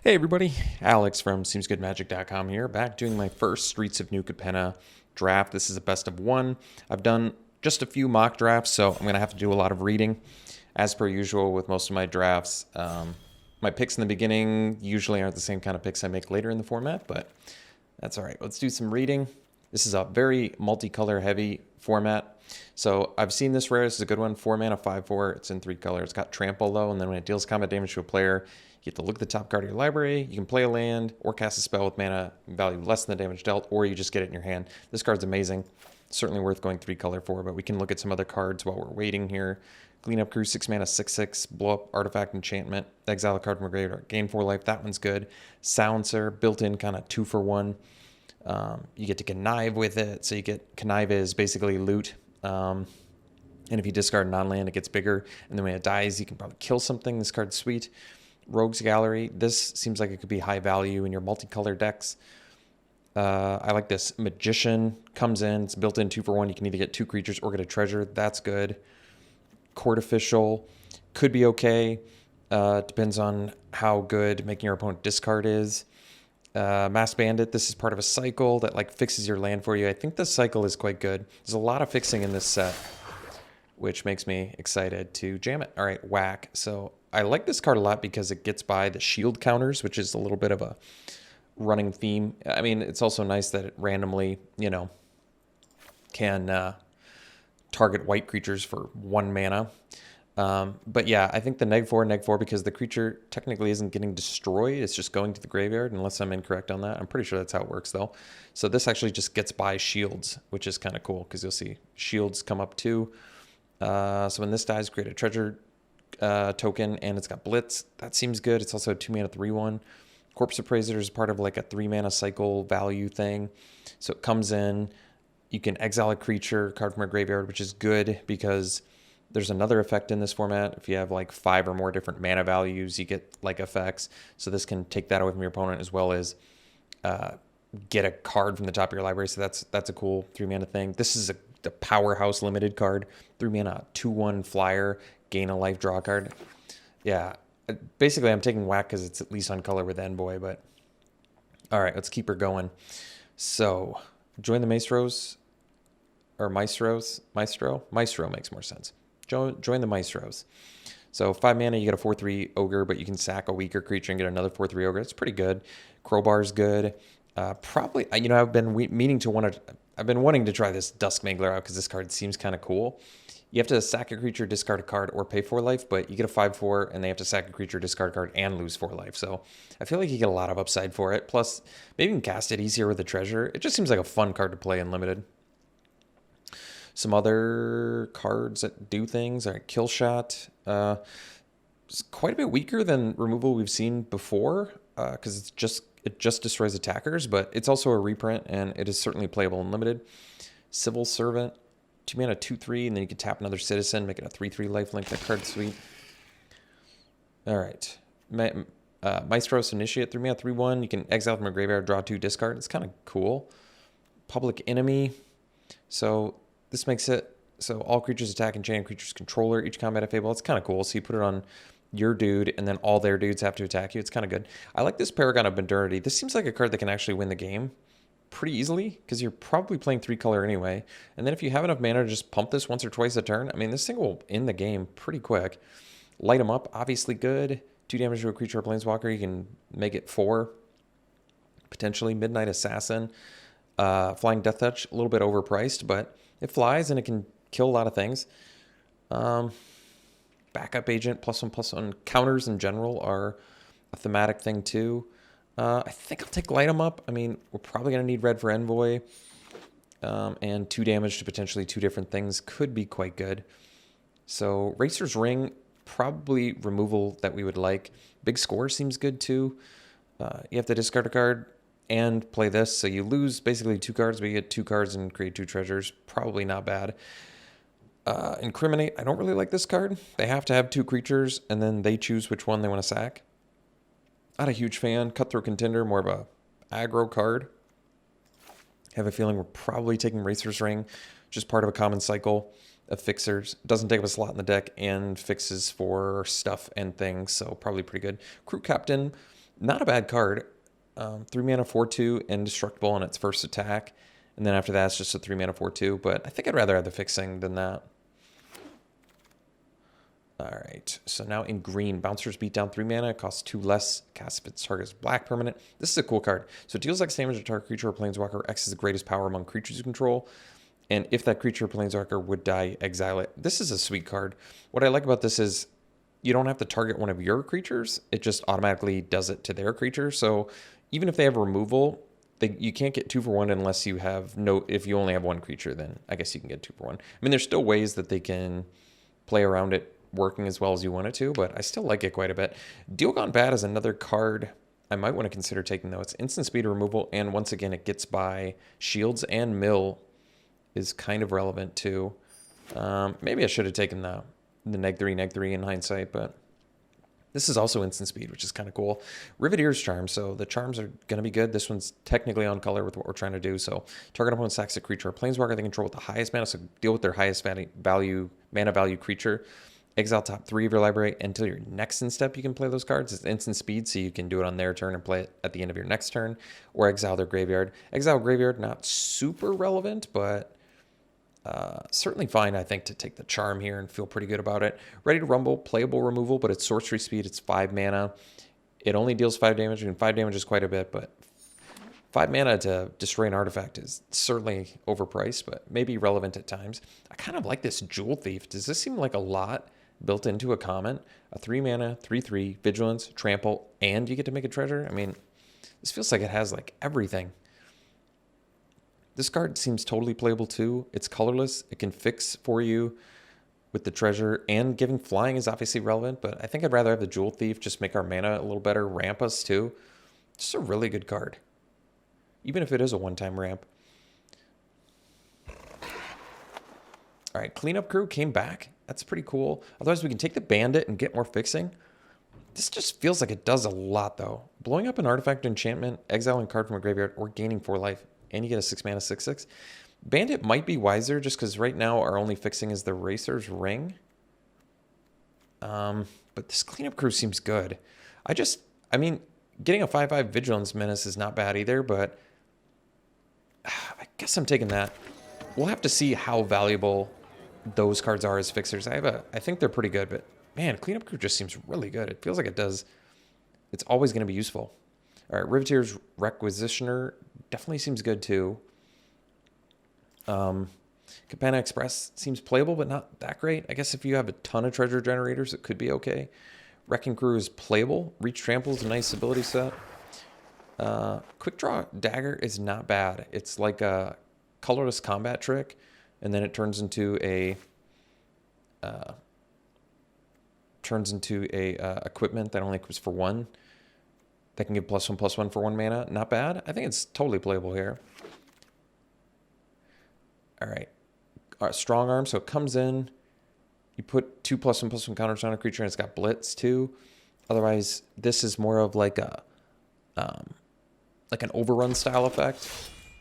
Hey everybody, Alex from SeemsGoodMagic.com here, back doing my first Streets of New Capenna draft. This is a best of one. I've done just a few mock drafts, so I'm going to have to do a lot of reading. As per usual with most of my drafts, my picks in the beginning usually aren't the same kind of picks I make later in the format, but that's all right. Let's do some reading. This is a very multicolor heavy format. So I've seen this rare. This is a good one. 4 mana, 5/4. It's in 3 colors. It's got trample low, and then when it deals combat damage to a player, you have to look at the top card of your library. You can play a land or cast a spell with mana value less than the damage dealt, or you just get it in your hand. This card's amazing. Certainly worth going 3 color for, but we can look at some other cards while we're waiting here. Cleanup Crew, 6 mana, 6/6. Blow up Artifact Enchantment. Exile a card from a graveyard. Gain 4 life. That one's good. Silencer, built in kind of 2 for 1. You get to connive with it. So you get connive is basically loot. And if you discard non-land, it gets bigger. And then when it dies, you can probably kill something. This card's sweet. Rogue's Gallery. This seems like it could be high value in your multicolor decks. I like this. Magician comes in. It's built in 2 for 1. You can either get 2 creatures or get a treasure. That's good. Court Official could be okay. Depends on how good making your opponent discard is. Mass Bandit, this is part of a cycle that like fixes your land for you. I think the cycle is quite good. There's a lot of fixing in this set, which makes me excited to jam it. All right, Whack. So I like this card a lot because it gets by the shield counters, which is a little bit of a running theme. I mean, it's also nice that it randomly, can target white creatures for 1 mana. But yeah, I think the neg 4, because the creature technically isn't getting destroyed. It's just going to the graveyard, unless I'm incorrect on that. I'm pretty sure that's how it works, though. So this actually just gets by shields, which is kind of cool, because you'll see shields come up too. So when this dies, create a treasure token, and it's got Blitz. That seems good. It's also a 2 mana 3/1. Corpse Appraiser is part of like a 3 mana cycle value thing. So it comes in. You can exile a creature, card from a graveyard, which is good because there's another effect in this format. If you have like 5 or more different mana values, you get like effects. So this can take that away from your opponent, as well as get a card from the top of your library. So that's a cool 3 mana thing. This is the Powerhouse limited card. 3 mana, 2/1 flyer, gain a life, draw a card. Yeah, basically I'm taking Whack because it's at least on color with Envoy, but all right, let's keep her going. So join the Maestros, or Maestros, Maestro makes more sense. Join the Maestros. So 5 mana, you get a 4/3 Ogre, but you can sack a weaker creature and get another 4/3 Ogre. It's pretty good. Crowbar's good. Probably, I've been I've been wanting to try this Dusk Mangler out because this card seems kind of cool. You have to sack a creature, discard a card, or pay 4 life, but you get a 5/4, and they have to sack a creature, discard a card, and lose 4 life. So I feel like you get a lot of upside for it. Plus, maybe you can cast it easier with a treasure. It just seems like a fun card to play in Limited. Some other cards that do things, all right, Kill Shot. It's quite a bit weaker than removal we've seen before, because it just destroys attackers, but it's also a reprint, and it is certainly playable in Limited. Civil Servant, 2 mana, 2/3, and then you can tap another Citizen, make it a 3/3 lifelink. That card's sweet. All right. Maestros Initiate, 3 mana, 3/1. You can exile from a graveyard, draw 2, discard. It's kind of cool. Public Enemy. So this makes it so all creatures attack and chain creatures controller each combat fable. It's kind of cool. So you put it on your dude, and then all their dudes have to attack you. It's kind of good. I like this Paragon of Modernity. This seems like a card that can actually win the game pretty easily, because you're probably playing 3 color anyway. And then if you have enough mana to just pump this once or twice a turn, I mean, this thing will end the game pretty quick. Light them up, obviously good. 2 damage to a creature or planeswalker. You can make it 4. Potentially. Midnight Assassin. Flying Death Touch, a little bit overpriced, but it flies and it can kill a lot of things. Backup Agent, +1/+1. Counters in general are a thematic thing too. I think I'll take Light 'em Up. I mean, we're probably going to need red for Envoy. And 2 damage to potentially 2 different things could be quite good. So Racer's Ring, probably removal that we would like. Big Score seems good too. You have to discard a card and play this. So you lose basically 2 cards, but you get 2 cards and create 2 treasures. Probably not bad. Incriminate, I don't really like this card. They have to have 2 creatures, and then they choose which one they want to sack. Not a huge fan. Cutthroat Contender, more of a aggro card. Have a feeling we're probably taking Racer's Ring, just part of a common cycle of fixers. Doesn't take up a slot in the deck and fixes for stuff and things, so probably pretty good. Crew Captain, Not a bad card. 3 mana 4/2 indestructible on its first attack. And then after that, it's just a 3 mana 4/2. But I think I'd rather have the fixing than that. All right, so now in green, Bouncers beat down 3 mana, costs 2 less, cast if its target's black permanent. This is a cool card. So it deals X damage to target creature or planeswalker. X is the greatest power among creatures you control. And if that creature or planeswalker would die, exile it. This is a sweet card. What I like about this is you don't have to target one of your creatures. It just automatically does it to their creature. So even if they have removal, you can't get 2 for 1 unless you have if you only have one creature, then I guess you can get 2 for 1. I mean, there's still ways that they can play around it working as well as you want it to, but I still like it quite a bit. Deal Gone Bad is another card I might want to consider taking, though. It's instant speed removal, and once again, it gets by shields, and mill is kind of relevant too. Maybe I should have taken the neg 3 in hindsight, but this is also instant speed, which is kind of cool. Riveteer's Charm, so the charms are going to be good. This one's technically on color with what we're trying to do. So target opponent sacks a creature or planeswalker they control with the highest mana, so deal with their highest mana value creature. Exile top 3 of your library until your next in step. You can play those cards. It's instant speed, so you can do it on their turn and play it at the end of your next turn, or exile their graveyard. Exile graveyard, not super relevant, but certainly fine, I think, to take the charm here and feel pretty good about it. Ready to Rumble, playable removal, but it's sorcery speed. It's 5 mana. It only deals 5 damage, and 5 damage is quite a bit, but 5 mana to destroy an artifact is certainly overpriced, but maybe relevant at times. I kind of like this Jewel Thief. Does this seem like a lot built into a common? A 3 mana, 3/3, vigilance, trample, and you get to make a treasure? I mean, this feels like it has like everything. This card seems totally playable too. It's colorless. It can fix for you with the treasure, and giving flying is obviously relevant, but I think I'd rather have the Jewel Thief, just make our mana a little better, ramp us too. Just a really good card, even if it is a one-time ramp. All right, Cleanup Crew came back. That's pretty cool. Otherwise, we can take the Bandit and get more fixing. This just feels like it does a lot, though. Blowing up an artifact enchantment, exiling a card from a graveyard, or gaining 4 life, and you get a 6 mana 6/6. Bandit might be wiser just because right now our only fixing is the Racer's Ring. But this Cleanup Crew seems good. I mean, getting a 5/5 Vigilance Menace is not bad either, but I guess I'm taking that. We'll have to see how valuable those cards are as fixers. I think they're pretty good, but man, Cleanup Crew just seems really good. It feels like it's always going to be useful. All right, Riveteer's Requisitioner definitely seems good too. Capenna Express seems playable, but not that great. I guess if you have a ton of treasure generators, it could be okay. Wrecking Crew is playable. Reach Trample is a nice ability set. Quick Draw Dagger is not bad. It's like a colorless combat trick, and then it turns into a equipment that only equips for 1. That can give +1/+1 for 1 mana. Not bad. I think it's totally playable here. All right. Strong Arm. So it comes in. You put 2 +1/+1 counters on a creature, and it's got Blitz too. Otherwise, this is more of like an overrun style effect,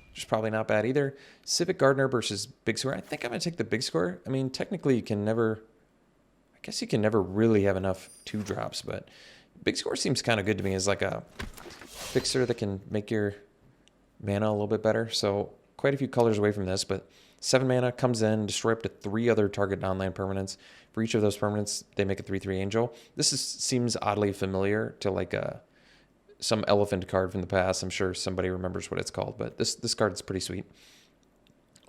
which is probably not bad either. Civic Gardener versus Big Square. I think I'm gonna take the Big Square. I mean, technically, you can never really have enough 2-drops, but Big Square seems kind of good to me as like a fixer that can make your mana a little bit better. So quite a few colors away from this, but 7 mana comes in, destroy up to 3 other target non-land permanents. For each of those permanents, they make a 3/3 angel. Seems oddly familiar to like some elephant card from the past. I'm sure somebody remembers what it's called, but this card is pretty sweet.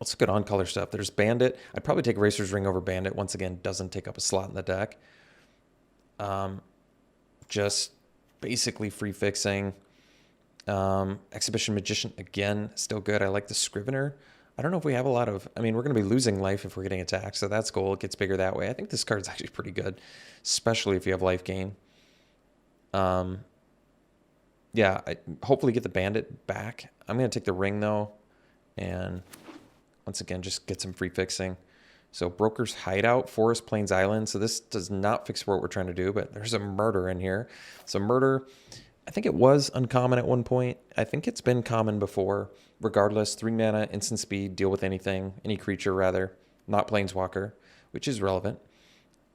Let's look at on-color stuff. There's Bandit. I'd probably take Racer's Ring over Bandit. Once again, doesn't take up a slot in the deck. Just basically free fixing. Exhibition Magician, again, still good. I like the Scrivener. I don't know if we have a lot of... I mean, we're going to be losing life if we're getting attacked, so that's cool. It gets bigger that way. I think this card's actually pretty good, especially if you have life gain. Yeah, hopefully get the Bandit back. I'm going to take the Ring, though, and once again, just get some free fixing. So Broker's Hideout, Forest Plains Island. So this does not fix what we're trying to do, but there's a Murder in here. So Murder... I think it was uncommon at one point. I think it's been common before. Regardless, 3 mana, instant speed, deal with anything, any creature rather, not planeswalker, which is relevant.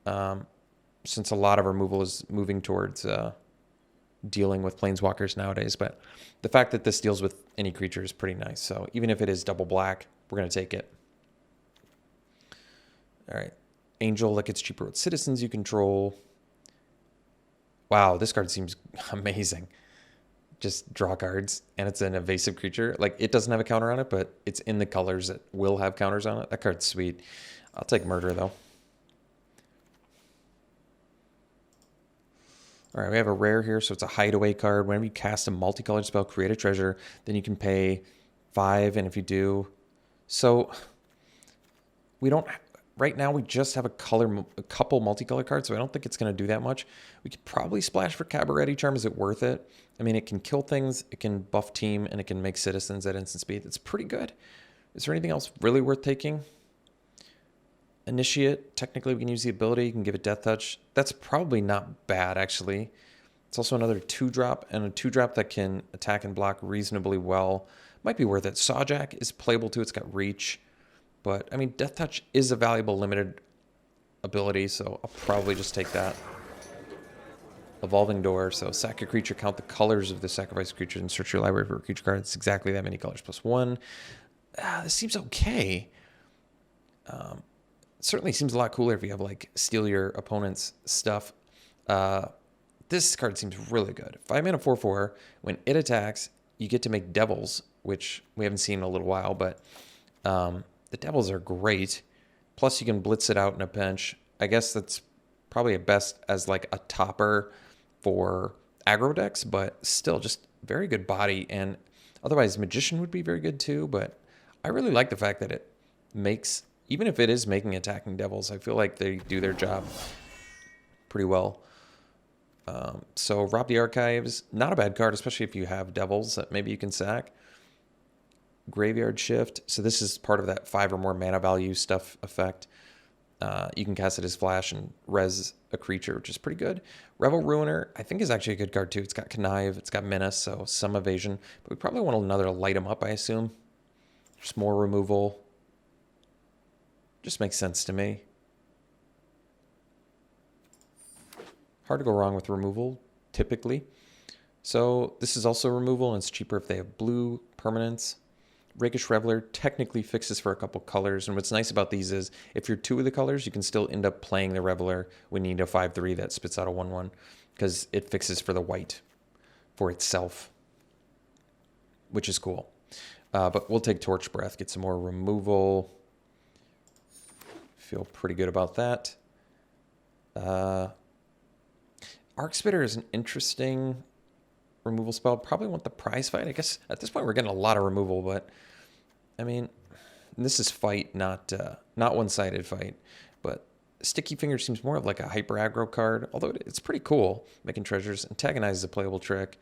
Since a lot of removal is moving towards dealing with planeswalkers nowadays. But the fact that this deals with any creature is pretty nice. So even if it is double black, we're going to take it. All right. Angel, that gets cheaper with citizens you control. Wow, this card seems amazing. Just draw cards, and it's an evasive creature. Like, it doesn't have a counter on it, but it's in the colors that will have counters on it. That card's sweet. I'll take Murder, though. All right, we have a rare here, so it's a hideaway card. Whenever you cast a multicolored spell, create a treasure, then you can pay 5, and if you do... So, we don't... Right now, we just have a couple multicolor cards, so I don't think it's going to do that much. We could probably splash for Cabaret Charm. Is it worth it? I mean, it can kill things, it can buff team, and it can make citizens at instant speed. It's pretty good. Is there anything else really worth taking? Initiate. Technically, we can use the ability. You can give it Death Touch. That's probably not bad, actually. It's also another 2-drop, and a 2-drop that can attack and block reasonably well. Might be worth it. Sawjack is playable, too. It's got reach. But, I mean, Death Touch is a valuable limited ability, so I'll probably just take that. Evolving Door, so sack a creature, count the colors of the sacrificed creature, and search your library for a creature card. It's exactly that many colors plus 1. This seems okay. Certainly seems a lot cooler if you have, like, steal your opponent's stuff. This card seems really good. 5-mana 4/4. When it attacks, you get to make Devils, which we haven't seen in a little while, but... the Devils are great. Plus, you can blitz it out in a pinch. I guess that's probably at best as like a topper for aggro decks, but still just very good body. And otherwise, Magician would be very good too. But I really like the fact that it makes, even if it is making attacking Devils, I feel like they do their job pretty well. So Rob the Archives, not a bad card, especially if you have Devils that maybe you can sack. Graveyard Shift. So this is part of that 5 or more mana value stuff effect. You can cast it as flash and res a creature, which is pretty good. Revel Ruiner, I think, is actually a good card too. It's got Connive, it's got Menace, so some evasion. But we probably want another light 'em up, I assume. Just more removal. Just makes sense to me. Hard to go wrong with removal, typically. So this is also removal, and it's cheaper if they have blue permanents. Rakish Reveler technically fixes for a couple colors, and what's nice about these is if you're 2 of the colors, you can still end up playing the Reveler when you need a 5/3 that spits out a 1/1, because it fixes for the white for itself, which is cool. But we'll take Torch Breath, get some more removal. Feel pretty good about that. Arc Spitter is an interesting removal spell. Probably want the Prize Fight. I guess at this point we're getting a lot of removal, but I mean, this is fight, not one-sided fight. But Sticky Finger seems more of like a hyper aggro card, although it's pretty cool. Making treasures. Antagonize is a playable trick.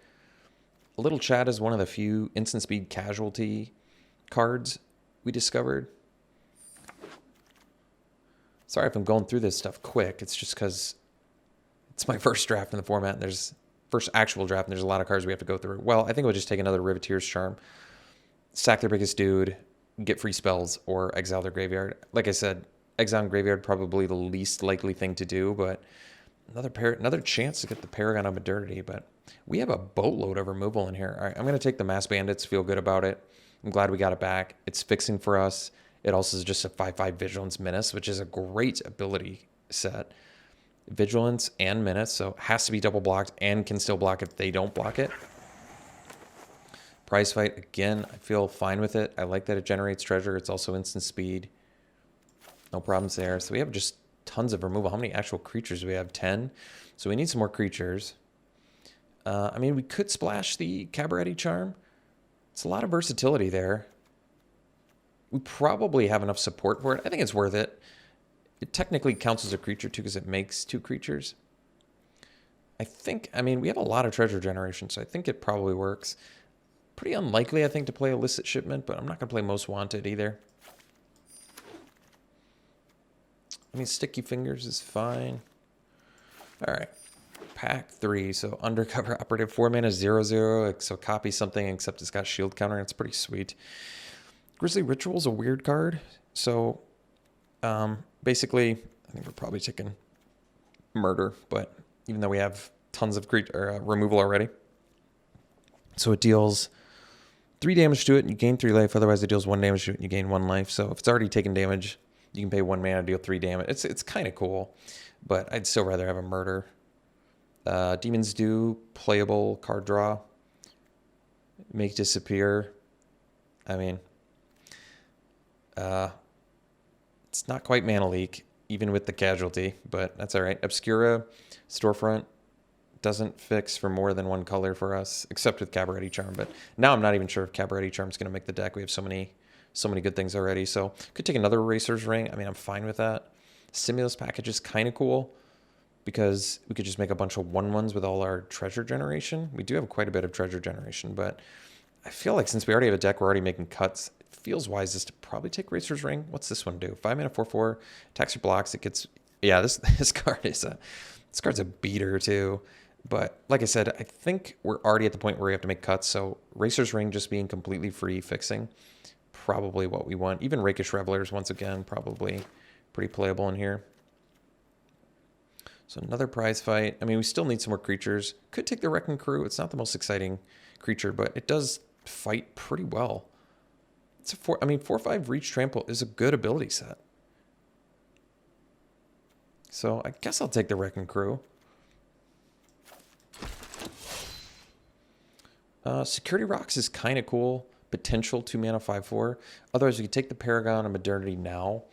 A Little Chat is one of the few instant speed casualty cards we discovered. Sorry if I'm going through this stuff quick. It's just because it's my first draft in the format, and first actual draft, and there's a lot of cards we have to go through. Well, I think we'll just take another Riveteer's Charm, sack their biggest dude, get free spells, or exile their graveyard. Like I said, exile graveyard probably the least likely thing to do, but another chance to get the Paragon of Modernity. But we have a boatload of removal in here. All right, I'm going to take the Mass Bandits, feel good about it. I'm glad we got it back. It's fixing for us. It also is just a 5/5 Vigilance Menace, which is a great ability set. Vigilance and Menace, so has to be double blocked and can still block if they don't block it. Prize Fight, again, I feel fine with it. I like that it generates treasure. It's also instant speed. No problems there. So we have just tons of removal. How many actual creatures do we have? 10. So we need some more creatures. I mean, we could splash the Cabaret Charm. It's a lot of versatility there. We probably have enough support for it. I think it's worth it. It technically counts as a creature, too, because it makes 2 creatures. I mean, we have a lot of treasure generation, so I think it probably works. Pretty unlikely, I think, to play Illicit Shipment, but I'm not going to play Most Wanted either. I mean, Sticky Fingers is fine. All right. Pack 3, so Undercover Operative, 4 mana, 0/0, so copy something, except it's got shield counter, and it's pretty sweet. Grisly Ritual is a weird card, so... basically, I think we're probably taking Murder, but even though we have tons of removal already. So it deals 3 damage to it, and you gain 3 life. Otherwise, it deals 1 damage to it, and you gain 1 life. So if it's already taken damage, you can pay 1 mana to deal 3 damage. It's kind of cool, but I'd still rather have a murder. Demons do playable card draw. Make disappear. I mean, it's not quite mana leak, even with the casualty, but that's all right. Obscura, Storefront, doesn't fix for more than 1 color for us, except with Cabaret Charm. But now I'm not even sure if Cabaret Charm is going to make the deck. We have so many good things already. So could take another Eraser's Ring. I mean, I'm fine with that. Stimulus package is kind of cool because we could just make a bunch of 1/1s with all our treasure generation. We do have quite a bit of treasure generation, but I feel like since we already have a deck, we're already making cuts. It feels wisest to probably take Eraser's Ring. What's this one do? 5 mana, 4/4, attacks your blocks. It gets, yeah, this card's a beater too. But like I said, I think we're already at the point where we have to make cuts. So Racer's Ring just being completely free fixing, probably what we want. Even Rakish Revelers, once again, probably pretty playable in here. So another prize fight. I mean, we still need some more creatures. Could take the Wrecking Crew. It's not the most exciting creature, but it does fight pretty well. It's a 4/5 Reach Trample is a good ability set. So I guess I'll take the Wrecking Crew. Security Rocks is kind of cool. Potential 2 mana 5/4. Otherwise, we could take the Paragon of Modernity now.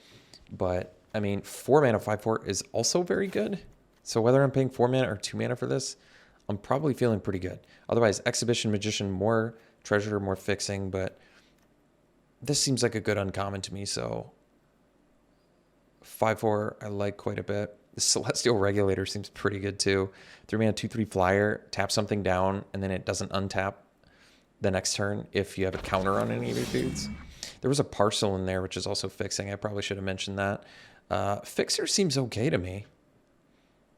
But, I mean, 4 mana 5/4 is also very good. So whether I'm paying 4 mana or 2 mana for this, I'm probably feeling pretty good. Otherwise, Exhibition Magician, more treasure, more fixing. But this seems like a good uncommon to me. So 5/4 I like quite a bit. The Celestial Regulator seems pretty good too. 3 mana 2/3 flyer, tap something down, and then it doesn't untap the next turn if you have a counter on any of your dudes. There was a Parcel in there, which is also fixing. I probably should have mentioned that. Fixer seems okay to me.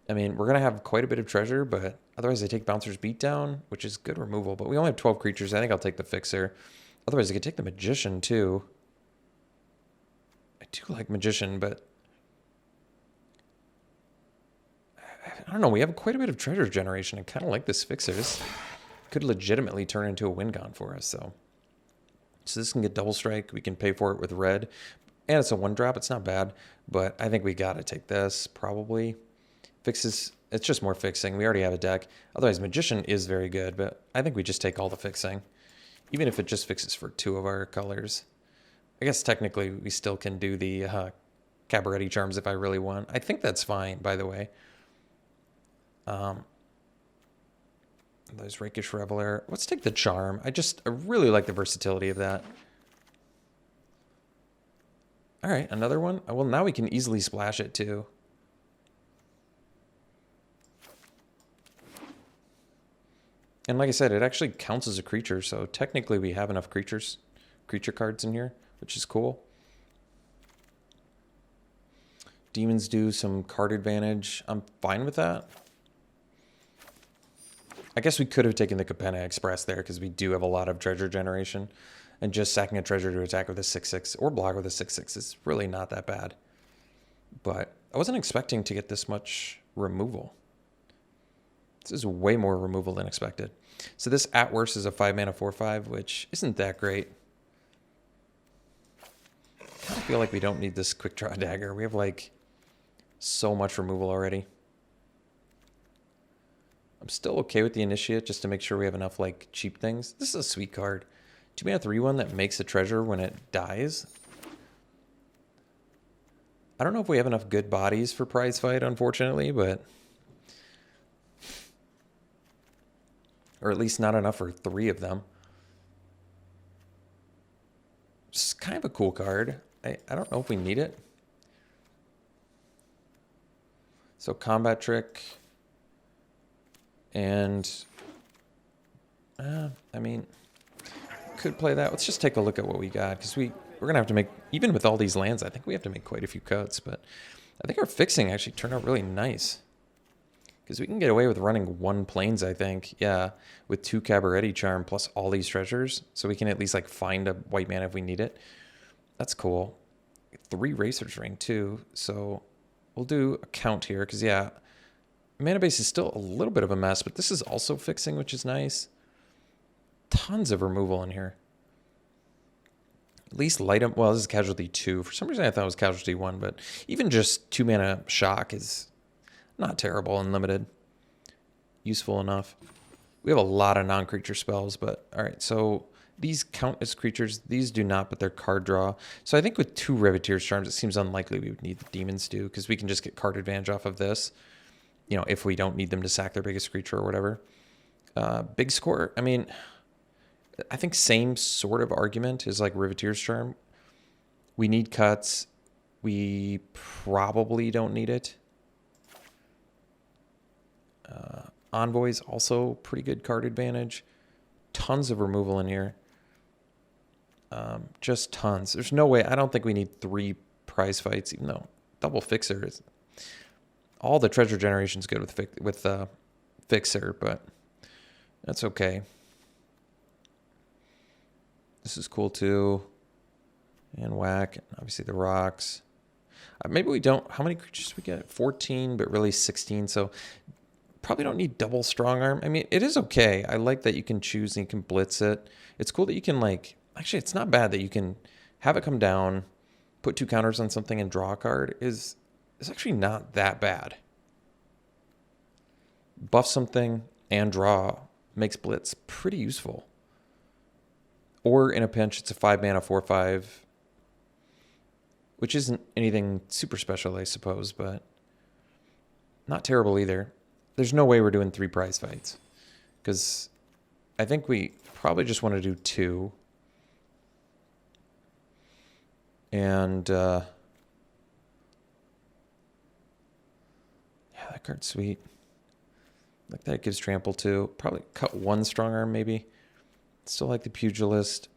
I mean, we're going to have quite a bit of treasure, but otherwise I take Bouncer's Beatdown, which is good removal. But we only have 12 creatures. I think I'll take the Fixer. Otherwise, I could take the Magician too. I do like Magician, but I don't know. We have quite a bit of treasure generation. I kind of like this Fixer. This could legitimately turn into a Wingon for us. So this can get double strike. We can pay for it with red. And it's a 1-drop. It's not bad. But I think we got to take this probably. Fixes. It's just more fixing. We already have a deck. Otherwise, Magician is very good. But I think we just take all the fixing. Even if it just fixes for 2 of our colors. I guess technically we still can do the Cabaret Charms if I really want. I think that's fine, by the way. There's Rakish Reveler. Let's take the Charm. I really like the versatility of that. All right, another one. Well, now we can easily splash it too. And like I said, it actually counts as a creature, so technically we have enough creature cards in here, which is cool. Demons do some card advantage. I'm fine with that. I guess we could have taken the Capenna Express there because we do have a lot of treasure generation. And just sacking a treasure to attack with a 6/6 or block with a 6/6 is really not that bad. But I wasn't expecting to get this much removal. This is way more removal than expected. So this at worst is a 5 mana 4/5, which isn't that great. I kind of feel like we don't need this quick draw dagger. We have like so much removal already. I'm still okay with the Initiate just to make sure we have enough like cheap things. This is a sweet card. 2 mana 3/1 that makes a treasure when it dies. I don't know if we have enough good bodies for prize fight, unfortunately, but or at least not enough for 3 of them. It's kind of a cool card. I don't know if we need it. So Combat Trick. And, I mean, could play that. Let's just take a look at what we got. Because we're going to have to make, even with all these lands, I think we have to make quite a few cuts. But I think our fixing actually turned out really nice. Because we can get away with running 1 Plains, I think. Yeah, with 2 Cabaret Charm plus all these treasures. So we can at least like find a white mana if we need it. That's cool. 3 Racer's Ring too. So we'll do a count here. Because yeah, Mana base is still a little bit of a mess, but this is also fixing, which is nice. Tons of removal in here. At least light up. Well, this is casualty 2. For some reason, I thought it was casualty 1, but even just 2 mana shock is not terrible and limited. Useful enough. We have a lot of non-creature spells, but all right. So these count as creatures. These do not, but they're card draw. So I think with 2 Riveteer's Charms, it seems unlikely we would need the Demons do, because we can just get card advantage off of this. You know, if we don't need them to sack their biggest creature or whatever. Big score. I mean, I think same sort of argument is like Riveteer's Charm. We need cuts. We probably don't need it. Envoys, also pretty good card advantage. Tons of removal in here. Just tons. There's no way. I don't think we need 3 prize fights, even though double Fixer is... All the treasure generation's good with Fixer, but that's okay. This is cool too. And whack. Obviously the rocks. Maybe we don't... How many creatures do we get? 14, but really 16. So probably don't need double strong arm. I mean, it is okay. I like that you can choose and you can blitz it. It's cool that you can like... Actually, it's not bad that you can have it come down, put 2 counters on something and draw a card. It's actually not that bad. Buff something and draw makes blitz pretty useful. Or in a pinch, it's a 5 mana 4/5, which isn't anything super special, I suppose, but not terrible either. There's no way we're doing 3 prize fights, because I think we probably just want to do 2. And yeah, that card's sweet. Like that, it gives trample too. Probably cut 1 strong arm maybe. Still like the Pugilist.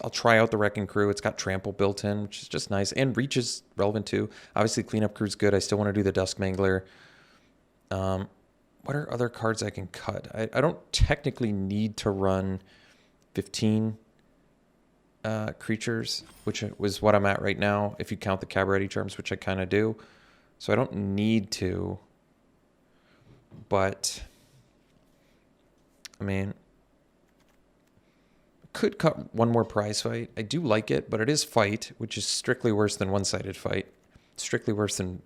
I'll try out the Wrecking Crew. It's got trample built in, which is just nice. And reach is relevant too. Obviously, Cleanup Crew's good. I still want to do the Dusk Mangler. What are other cards I can cut? I don't technically need to run 15 creatures, which was what I'm at right now, if you count the Cabaret Charms, which I kind of do. So I don't need to. But, I mean... Could cut 1 more prize fight. I do like it, but it is fight, which is strictly worse than one-sided fight. Strictly worse than...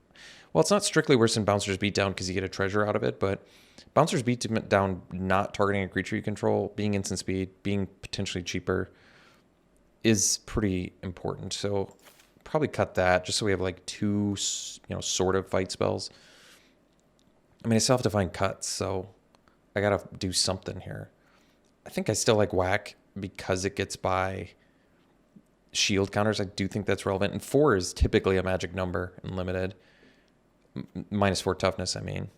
Well, it's not strictly worse than Bouncer's Beatdown because you get a treasure out of it, but Bouncer's Beatdown not targeting a creature you control, being instant speed, being potentially cheaper, is pretty important. So probably cut that just so we have like 2, sort of fight spells. I mean, I still have to find cuts, so I gotta do something here. I think I still like whack, because it gets by shield counters. I do think that's relevant. And 4 is typically a magic number in limited. -4 toughness, I mean.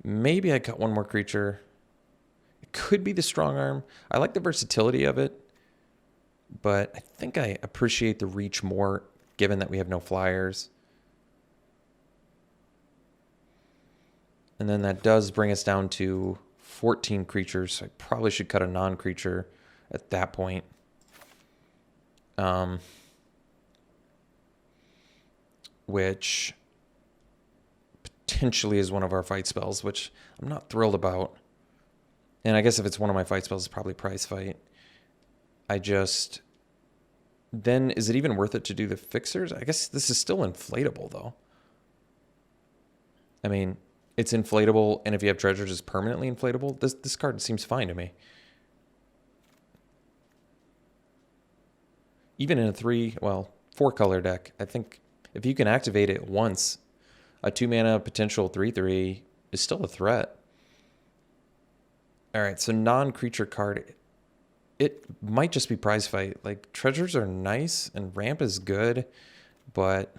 Maybe I cut 1 more creature. It could be the strong arm. I like the versatility of it, but I think I appreciate the reach more, given that we have no flyers. And then that does bring us down to 14 creatures. So I probably should cut a non-creature at that point. Which potentially is one of our fight spells, which I'm not thrilled about. And I guess if it's one of my fight spells, it's probably prize fight. Then is it even worth it to do the fixers? I guess this is still inflatable though. I mean, it's inflatable, and if you have treasures, it's permanently inflatable. This card seems fine to me. Even in a 4 color deck, I think if you can activate it once, a 2 mana potential 3/3 is still a threat. All right, so non-creature card, it might just be prize fight. Like, treasures are nice and ramp is good, but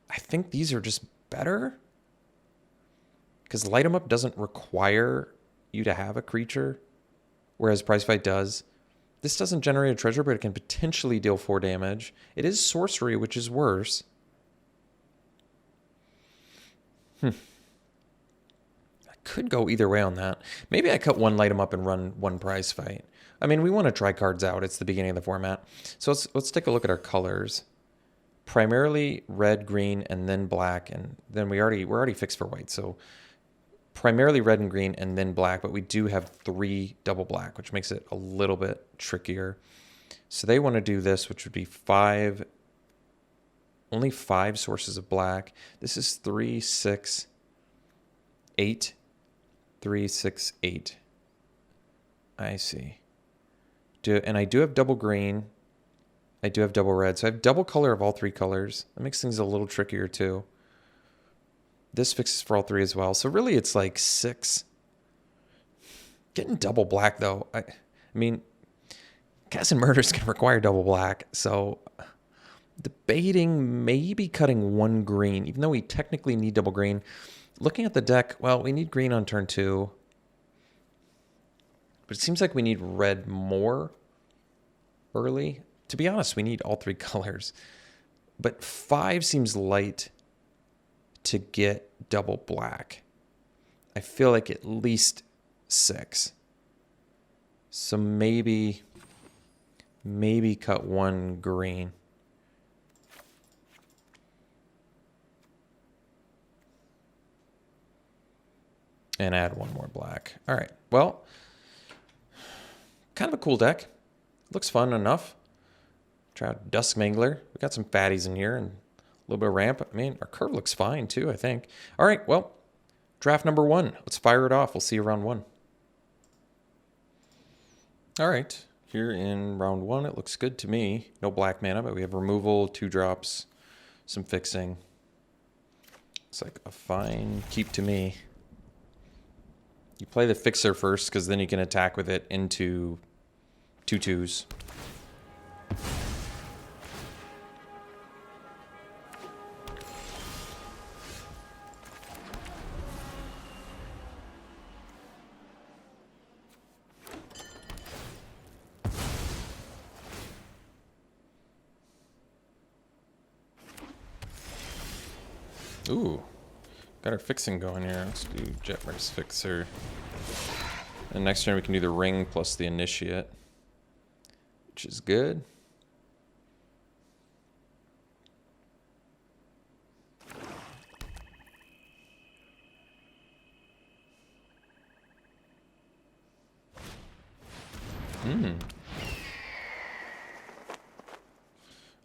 I think these are just better, because light 'em up doesn't require you to have a creature, whereas prize fight does. This doesn't generate a treasure, but it can potentially deal 4 damage. It is sorcery, which is worse. I could go either way on that. Maybe I cut 1 light 'em up and run 1 prize fight. I mean, we want to try cards out. It's the beginning of the format. So let's take a look at our colors. primarily red, green, and then black, and then we're already fixed for white. So primarily red and green and then black, but we do have 3 double black, which makes it a little bit trickier. So they want to do this, which would be only 5 sources of black. This is 3, 6, 8, 3, 6, 8. I see. And I do have double green. I do have double red. So I have double color of all 3 colors. That makes things a little trickier too. This fixes for all 3 as well. So really it's like 6. Getting double black though. I mean, Gas and Murder is going to require double black. So debating maybe cutting 1 green, even though we technically need double green. Looking at the deck, well, we need green on turn 2. But it seems like we need red more early. To be honest, we need all 3 colors. But 5 seems light to get double black. I feel like at least 6. So maybe cut 1 green. And add 1 more black. All right, well, kind of a cool deck. Looks fun enough. Try out Dusk Mangler. We got some fatties in here and a little bit of ramp. I mean, our curve looks fine too, I think. All right, well, draft number 1. Let's fire it off. We'll see you round 1. All right, here in round 1, it looks good to me. No black mana, but we have removal, 2 drops, some fixing. It's like a fine keep to me. You play the fixer first because then you can attack with it into 2/2s. Ooh, got our fixing going here. Let's do Jetmark's Fixer. And next turn we can do the Ring plus the Initiate, which is good.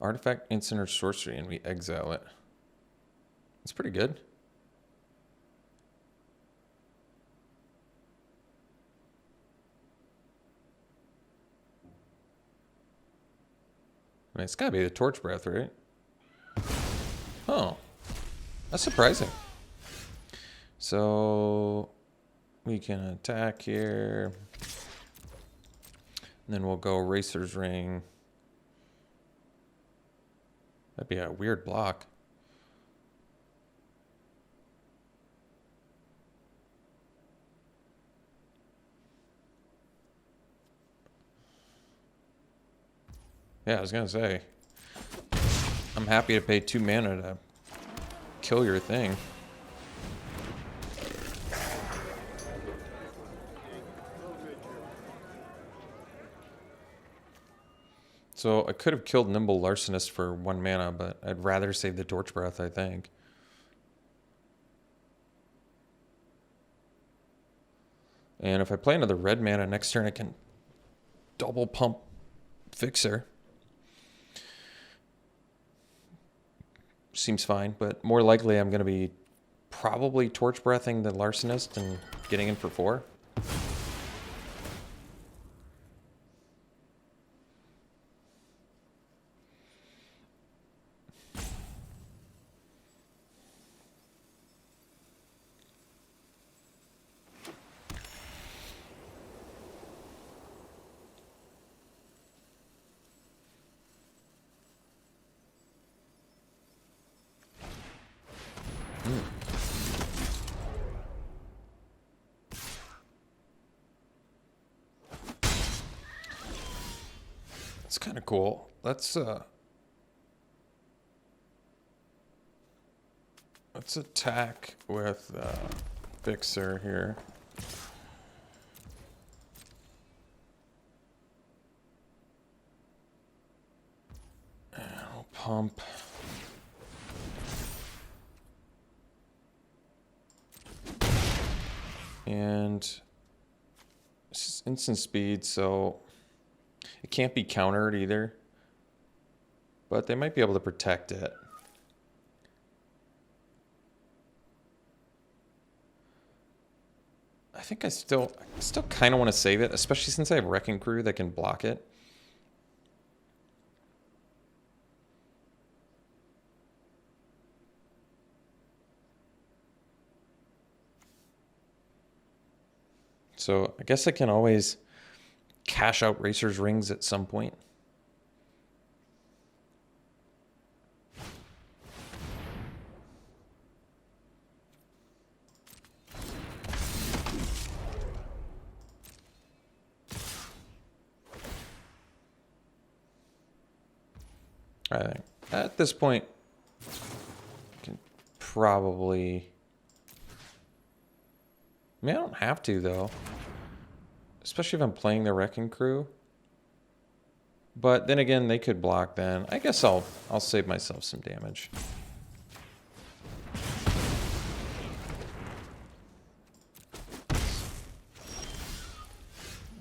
Artifact, instant, or sorcery, and we exile it. It's pretty good. I mean, it's gotta be the Torch Breath, right? Oh, that's surprising. So we can attack here. And then we'll go Racer's Ring. That'd be a weird block. Yeah, I was gonna say, I'm happy to pay 2 mana to kill your thing. So I could have killed Nimble Larcenist for 1 mana, but I'd rather save the Torch Breath, I think. And if I play another red mana next turn, I can double pump Fixer. Seems fine, but more likely I'm going to be probably Torch Breathing the Larcenist and getting in for 4. It's kind of cool. Let's attack with Fixer here. And we'll pump. And this is instant speed, so it can't be countered either. But they might be able to protect it. I think I still kind of want to save it, especially since I have Wrecking Crew that can block it. So I guess I can always cash out Racer's Rings at some point. I think at this point, I can probably... I mean, I don't have to, though. Especially if I'm playing the Wrecking Crew. But then again, they could block then. I guess I'll save myself some damage.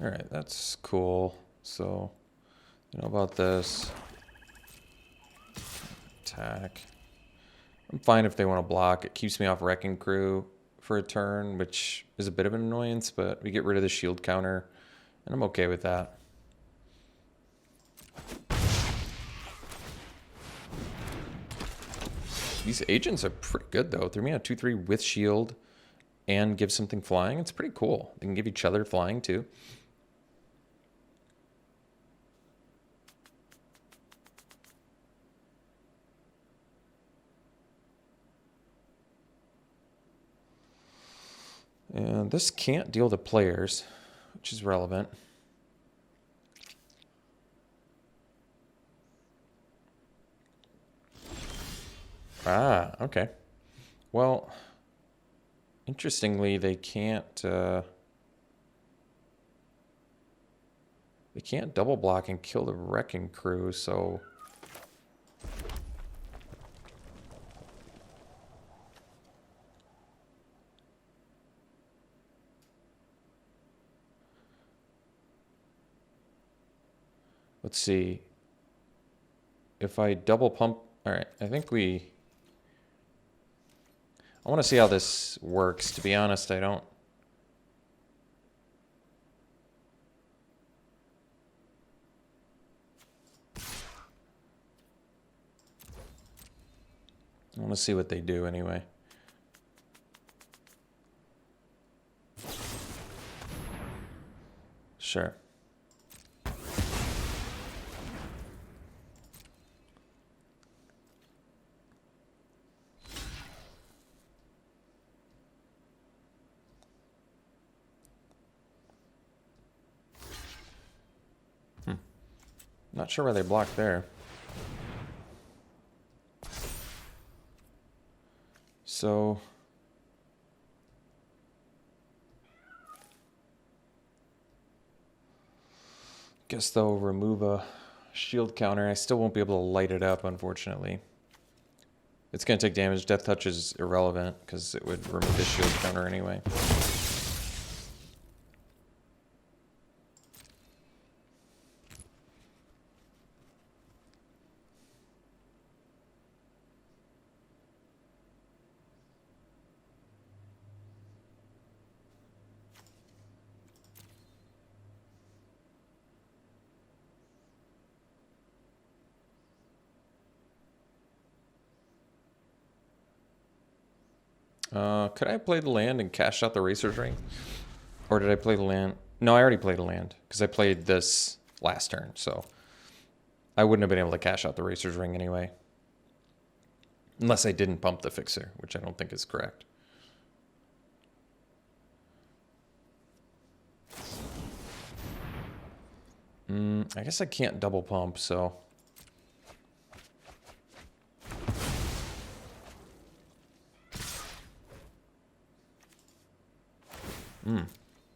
Alright, that's cool. So, you know about this. Attack. I'm fine if they want to block. It keeps me off Wrecking Crew for a turn, which is a bit of an annoyance, but we get rid of the shield counter, and I'm okay with that. These agents are pretty good, though. 3-mana 2/3 with shield and give something flying. It's pretty cool. They can give each other flying, too. And this can't deal to players, which is relevant. Ah, okay. Well, interestingly, they can't double block and kill the Wrecking Crew, so... Let's see. If I double pump... Alright, I think we... I want to see how this works. To be honest, I don't... I want to see what they do anyway. Sure. Not sure why they blocked there. So... guess they'll remove a shield counter. I still won't be able to light it up, unfortunately. It's going to take damage. Death Touch is irrelevant because it would remove the shield counter anyway. Could I play the land and cash out the Racer's Ring? Or did I play the land? No, I already played a land because I played this last turn, so I wouldn't have been able to cash out the Racer's Ring anyway. Unless I didn't pump the Fixer, which I don't think is correct. I guess I can't double pump, so...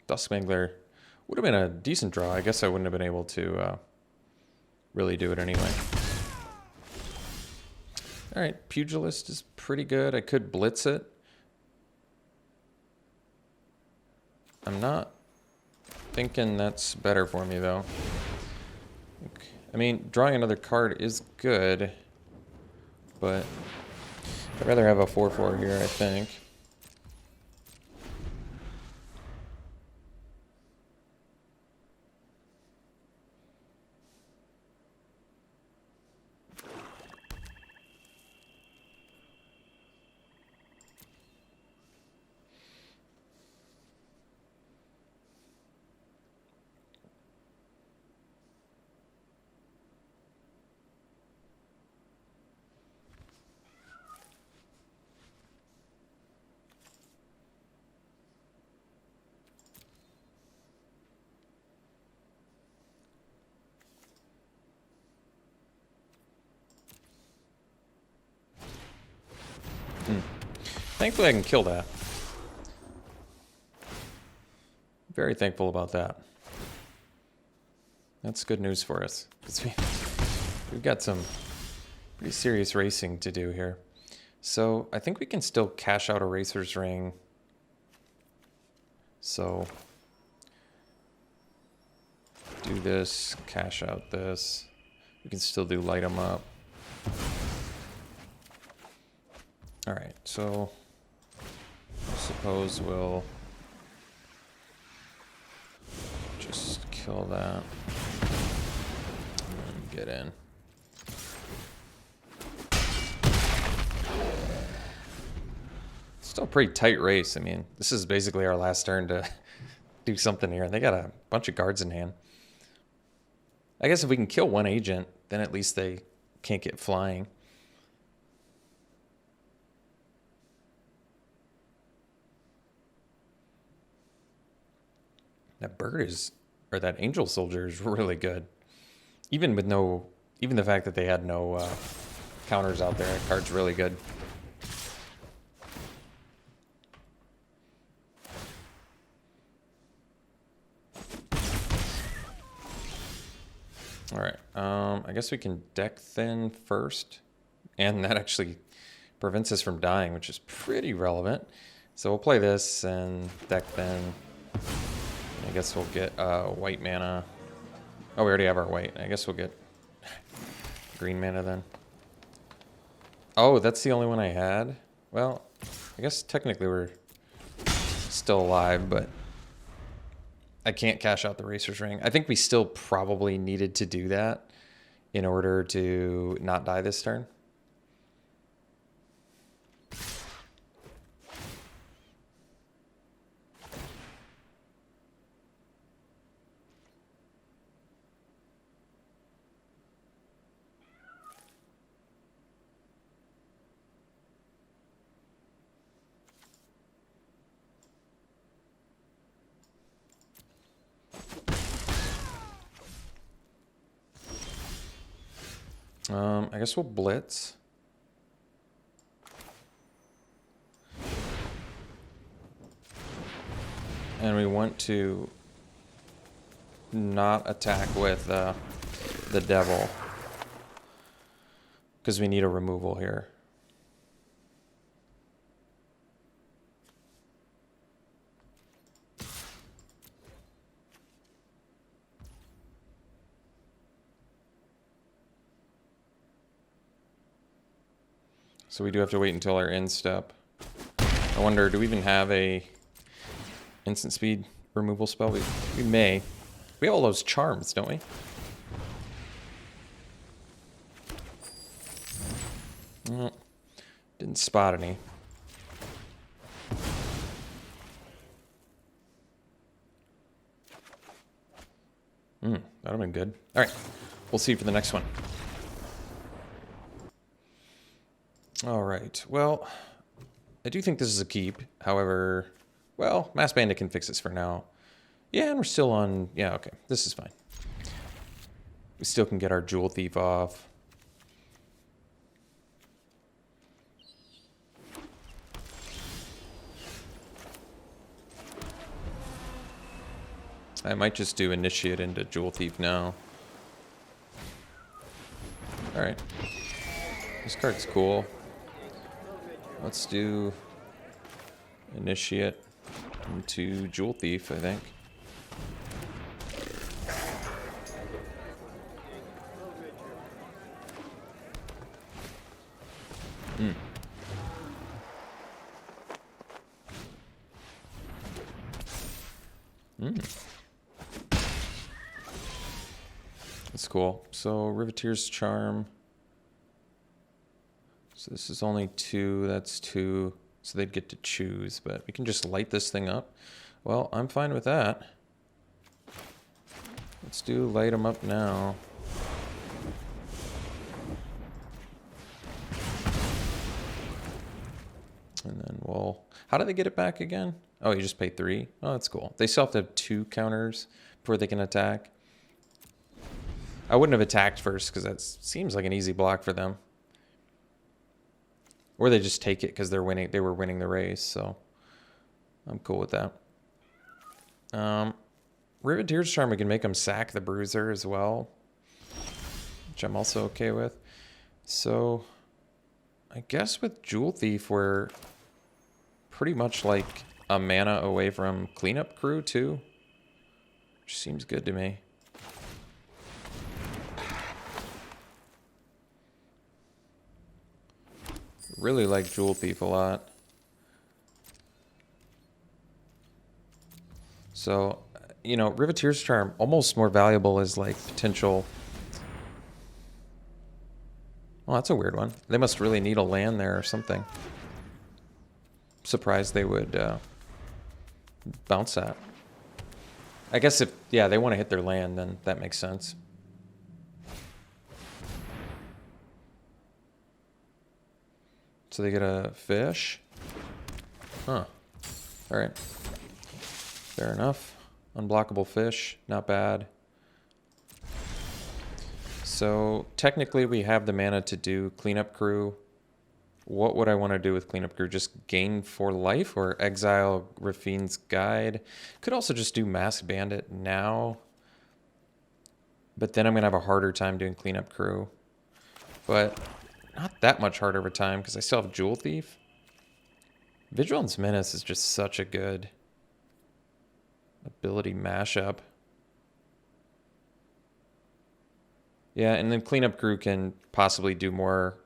Duskmangler would have been a decent draw. I guess I wouldn't have been able to really do it anyway. Alright, Pugilist is pretty good. I could blitz it. I'm not thinking that's better for me, though. I mean, drawing another card is good, but I'd rather have a 4/4 here, I think. Thankfully, I can kill that. Very thankful about that. That's good news for us, because we've got some pretty serious racing to do here. So I think we can still cash out a Racer's Ring. So do this, cash out this. We can still do light them up. All right, so I suppose we'll just kill that and get in. Still a pretty tight race. I mean, this is basically our last turn to do something here. They got a bunch of guards in hand. I guess if we can kill one agent, then at least they can't get flying. That bird is, or that angel soldier is really good. Even with no, even the fact that they had no counters out there, that card's really good. All right, I guess we can deck thin first, and that actually prevents us from dying, which is pretty relevant. So we'll play this and deck thin. I guess we'll get white mana. Oh, we already have our white. I guess we'll get green mana then. Oh, that's the only one I had? Well, I guess technically we're still alive, but I can't cash out the Racer's Ring. I think we still probably needed to do that in order to not die this turn. I guess we'll blitz. And we want to not attack with the devil, because we need a removal here. So we do have to wait until our end step. I wonder, do we even have a instant speed removal spell? We may. We have all those charms, don't we? Didn't spot any. That'd have been good. All right, we'll see you for the next one. All right, well, I do think this is a keep. However, well, Mass Bandit can fix this for now. Yeah, and we're still on, yeah, okay, this is fine. We still can get our Jewel Thief off. I might just do Initiate into Jewel Thief now. All right, this card's cool. Let's do Initiate. into Jewel Thief, I think. That's cool. So Riveteer's Charm. So this is only 2. That's 2. So they'd get to choose, but we can just light this thing up. Well, I'm fine with that. Let's do light them up now. And then we'll... How do they get it back again? Oh, you just pay 3? Oh, that's cool. They still have to have 2 counters before they can attack. I wouldn't have attacked first because that seems like an easy block for them. Or they just take it because they're winning. They were winning the race, so I'm cool with that. Riveteer's Charm, we can make them sack the Bruiser as well, which I'm also okay with. So I guess with Jewel Thief, we're pretty much like a mana away from Cleanup Crew too, which seems good to me. Really like Jewel Thief a lot. So, you know, Riveteer's Charm, almost more valuable as like potential... Oh, that's a weird one. They must really need a land there or something. Surprised they would bounce that. I guess if, yeah, they want to hit their land, then that makes sense. So they get a fish. Huh. All right. Fair enough. Unblockable fish. Not bad. So technically we have the mana to do Cleanup Crew. What would I want to do with Cleanup Crew? Just gain 4 life or exile Rafine's Guide? Could also just do Masked Bandit now. But then I'm going to have a harder time doing Cleanup Crew. But... not that much harder of a time because I still have Jewel Thief. Vigilance Menace is just such a good ability mashup. Yeah, and then Cleanup Crew can possibly do more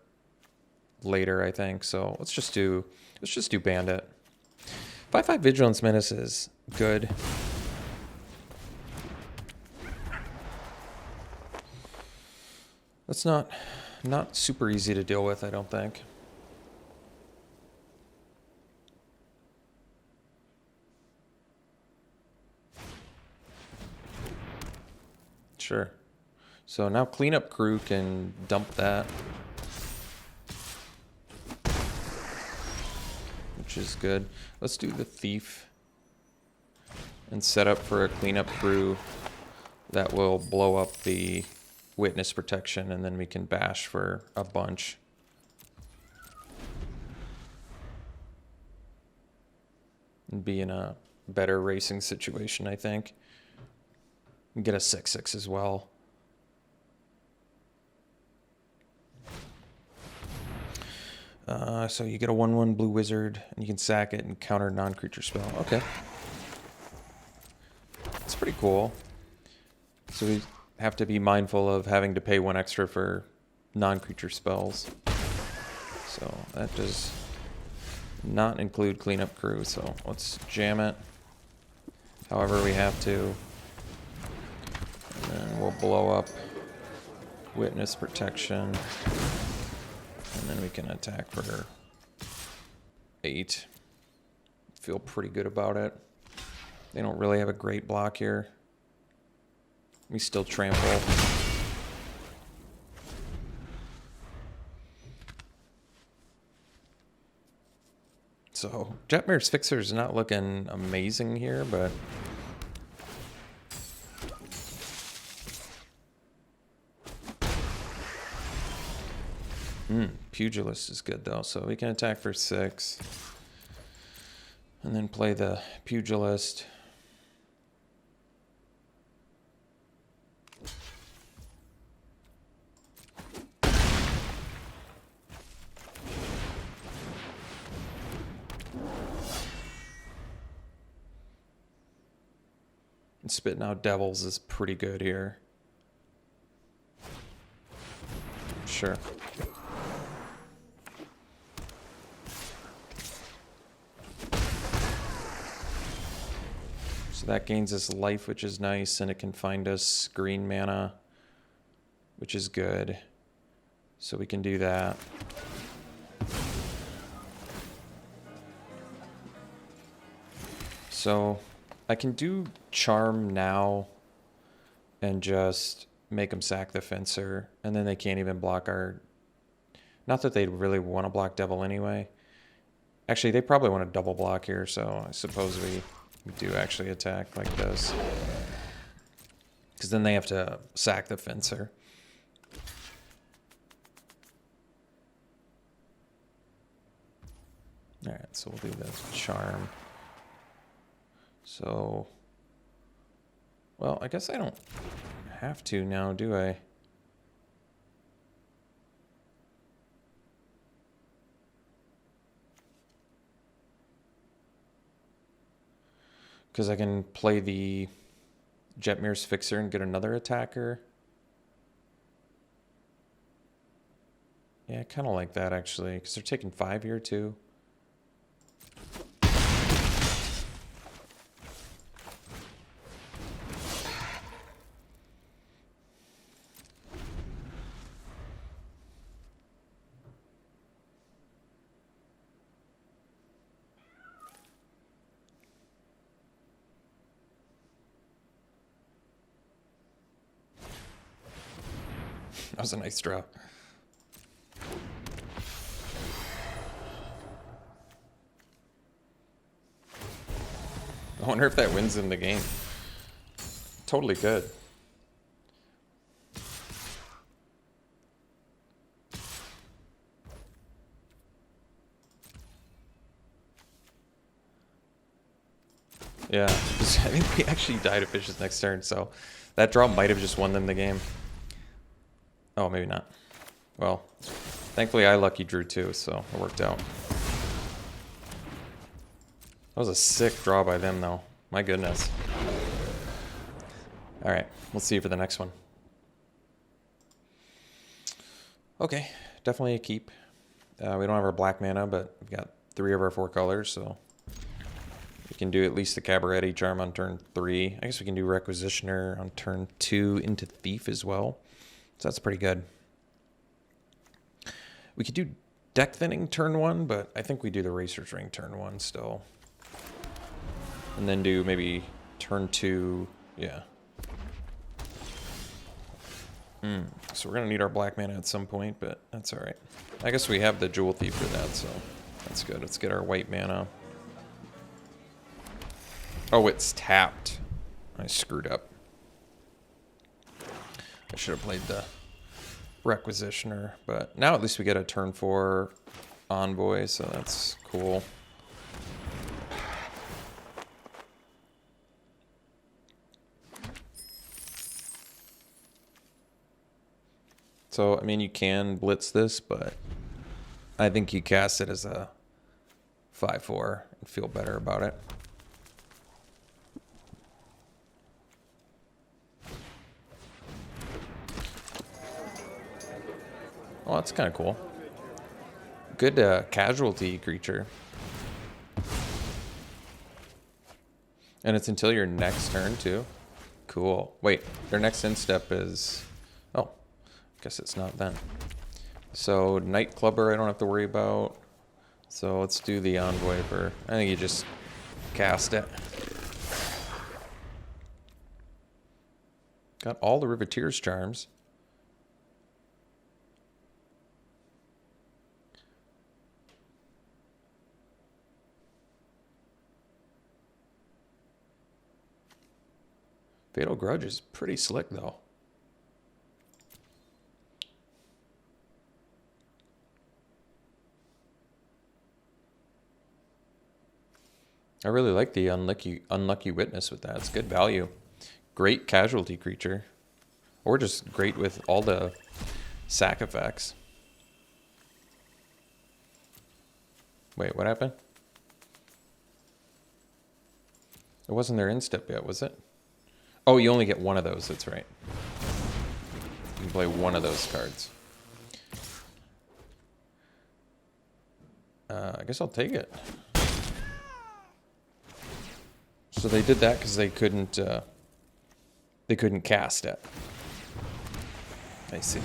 later, I think. So let's just do Bandit. 5/5 Vigilance Menace is good. That's not super easy to deal with, I don't think. Sure. So now Cleanup Crew can dump that, which is good. Let's do the Thief and set up for a Cleanup Crew that will blow up the Witness Protection, and then we can bash for a bunch. And be in a better racing situation, I think. And get a 6/6 as well. So you get a 1/1 blue wizard, and you can sack it and counter non-creature spell. Okay. That's pretty cool. So we have to be mindful of having to pay 1 extra for non-creature spells. So that does not include Cleanup Crew, so let's jam it however we have to. And then we'll blow up Witness Protection. And then we can attack for 8. Feel pretty good about it. They don't really have a great block here. We still trample. So Jetmire's Fixer is not looking amazing here, but Pugilist is good though, so we can attack for 6 and then play the Pugilist. And spitting out devils is pretty good here. Sure. So that gains us life, which is nice, and it can find us green mana, which is good. So we can do that. So I can do Charm now and just make them sack the Fencer, and then they can't even block our... Not that they'd really want to block Devil anyway. Actually, they probably want to double block here, so I suppose we do actually attack like this. Because then they have to sack the Fencer. Alright, so we'll do the Charm. So... Well, I guess I don't have to now, do I? Because I can play the Jetmir's Fixer and get another attacker. Yeah, I kind of like that, actually, because they're taking 5 here, too. That was a nice draw. I wonder if that wins in the game. Totally good. Yeah, I think we actually died of fishes next turn, so that draw might have just won them the game. Oh, maybe not. Well, thankfully I lucky drew too, so it worked out. That was a sick draw by them, though. My goodness. All right, we'll see you for the next one. Okay, definitely a keep. We don't have our black mana, but we've got 3 of our 4 colors, so we can do at least the Cabaretti Charm on turn 3. I guess we can do Requisitioner on turn 2 into Thief as well. So that's pretty good. We could do Deck Thinning turn 1, but I think we do the Racer's Ring turn 1 still. And then do maybe turn 2, yeah. So we're going to need our black mana at some point, but that's all right. I guess we have the Jewel Thief for that, so that's good. Let's get our white mana. Oh, it's tapped. I screwed up. I should have played the Requisitioner, but now at least we get a turn 4 Envoy, so that's cool. So, I mean, you can blitz this, but I think you cast it as a 5/4 and feel better about it. Oh, that's kind of cool. Good casualty creature. And it's until your next turn, too. Cool. Wait, their next end step is... Oh, guess it's not then. So, Night Clubber I don't have to worry about. So, let's do the Envoy for... I think you just cast it. Got all the Riveteer's Charms. Fatal Grudge is pretty slick, though. I really like the Unlucky Witness with that. It's good value. Great casualty creature. Or just great with all the sack effects. Wait, what happened? It wasn't their end step yet, was it? Oh, you only get one of those. That's right. You can play one of those cards. I guess I'll take it. So they did that because they couldn't cast it. I see.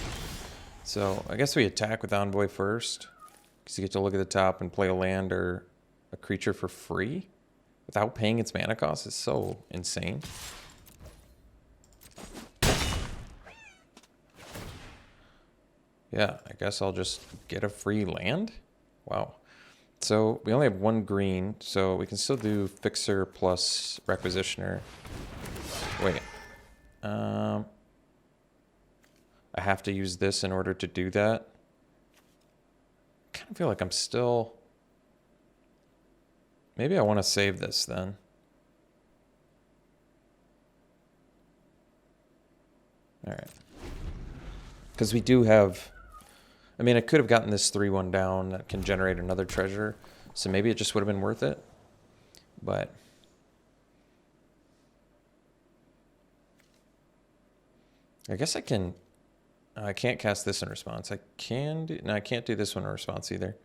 So I guess we attack with Envoy first, because you get to look at the top and play a land or a creature for free without paying its mana cost. Is so insane. Yeah, I guess I'll just get a free land. Wow. So we only have one green, so we can still do Fixer plus Requisitioner. Wait. I have to use this in order to do that. I kind of feel like I'm still... Maybe I want to save this then. All right. Because we do have... I mean, I could have gotten this 3-1 down that can generate another treasure, so maybe it just would have been worth it. But... I guess I can... I can't cast this in response. I can do... No, I can't do this one in response either.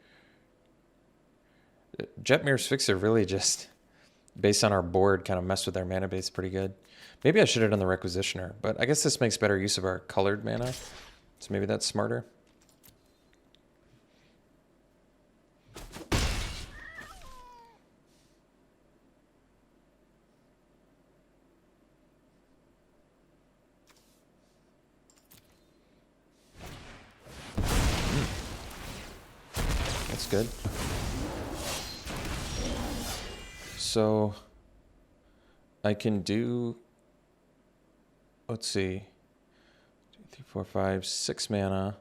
Jetmir's Fixer really just, based on our board, kind of messed with our mana base pretty good. Maybe I should have done the Requisitioner, but I guess this makes better use of our colored mana, so maybe that's smarter. That's good. So I can do, let's see, 2, 3, 4, 5, 6 mana.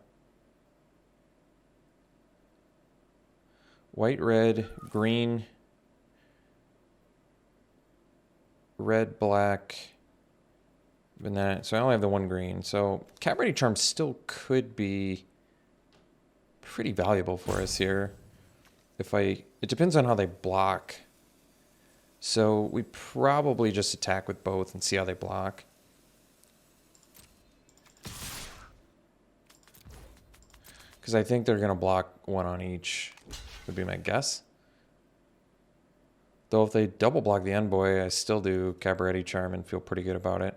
White, red, green, red, black, and that. So I only have the one green. So Cabaret Charm still could be pretty valuable for us here. It depends on how they block. So we probably just attack with both and see how they block. Because I think they're going to block one on each, would be my guess. Though if they double block the Envoy, I still do Cabaret Charm and feel pretty good about it.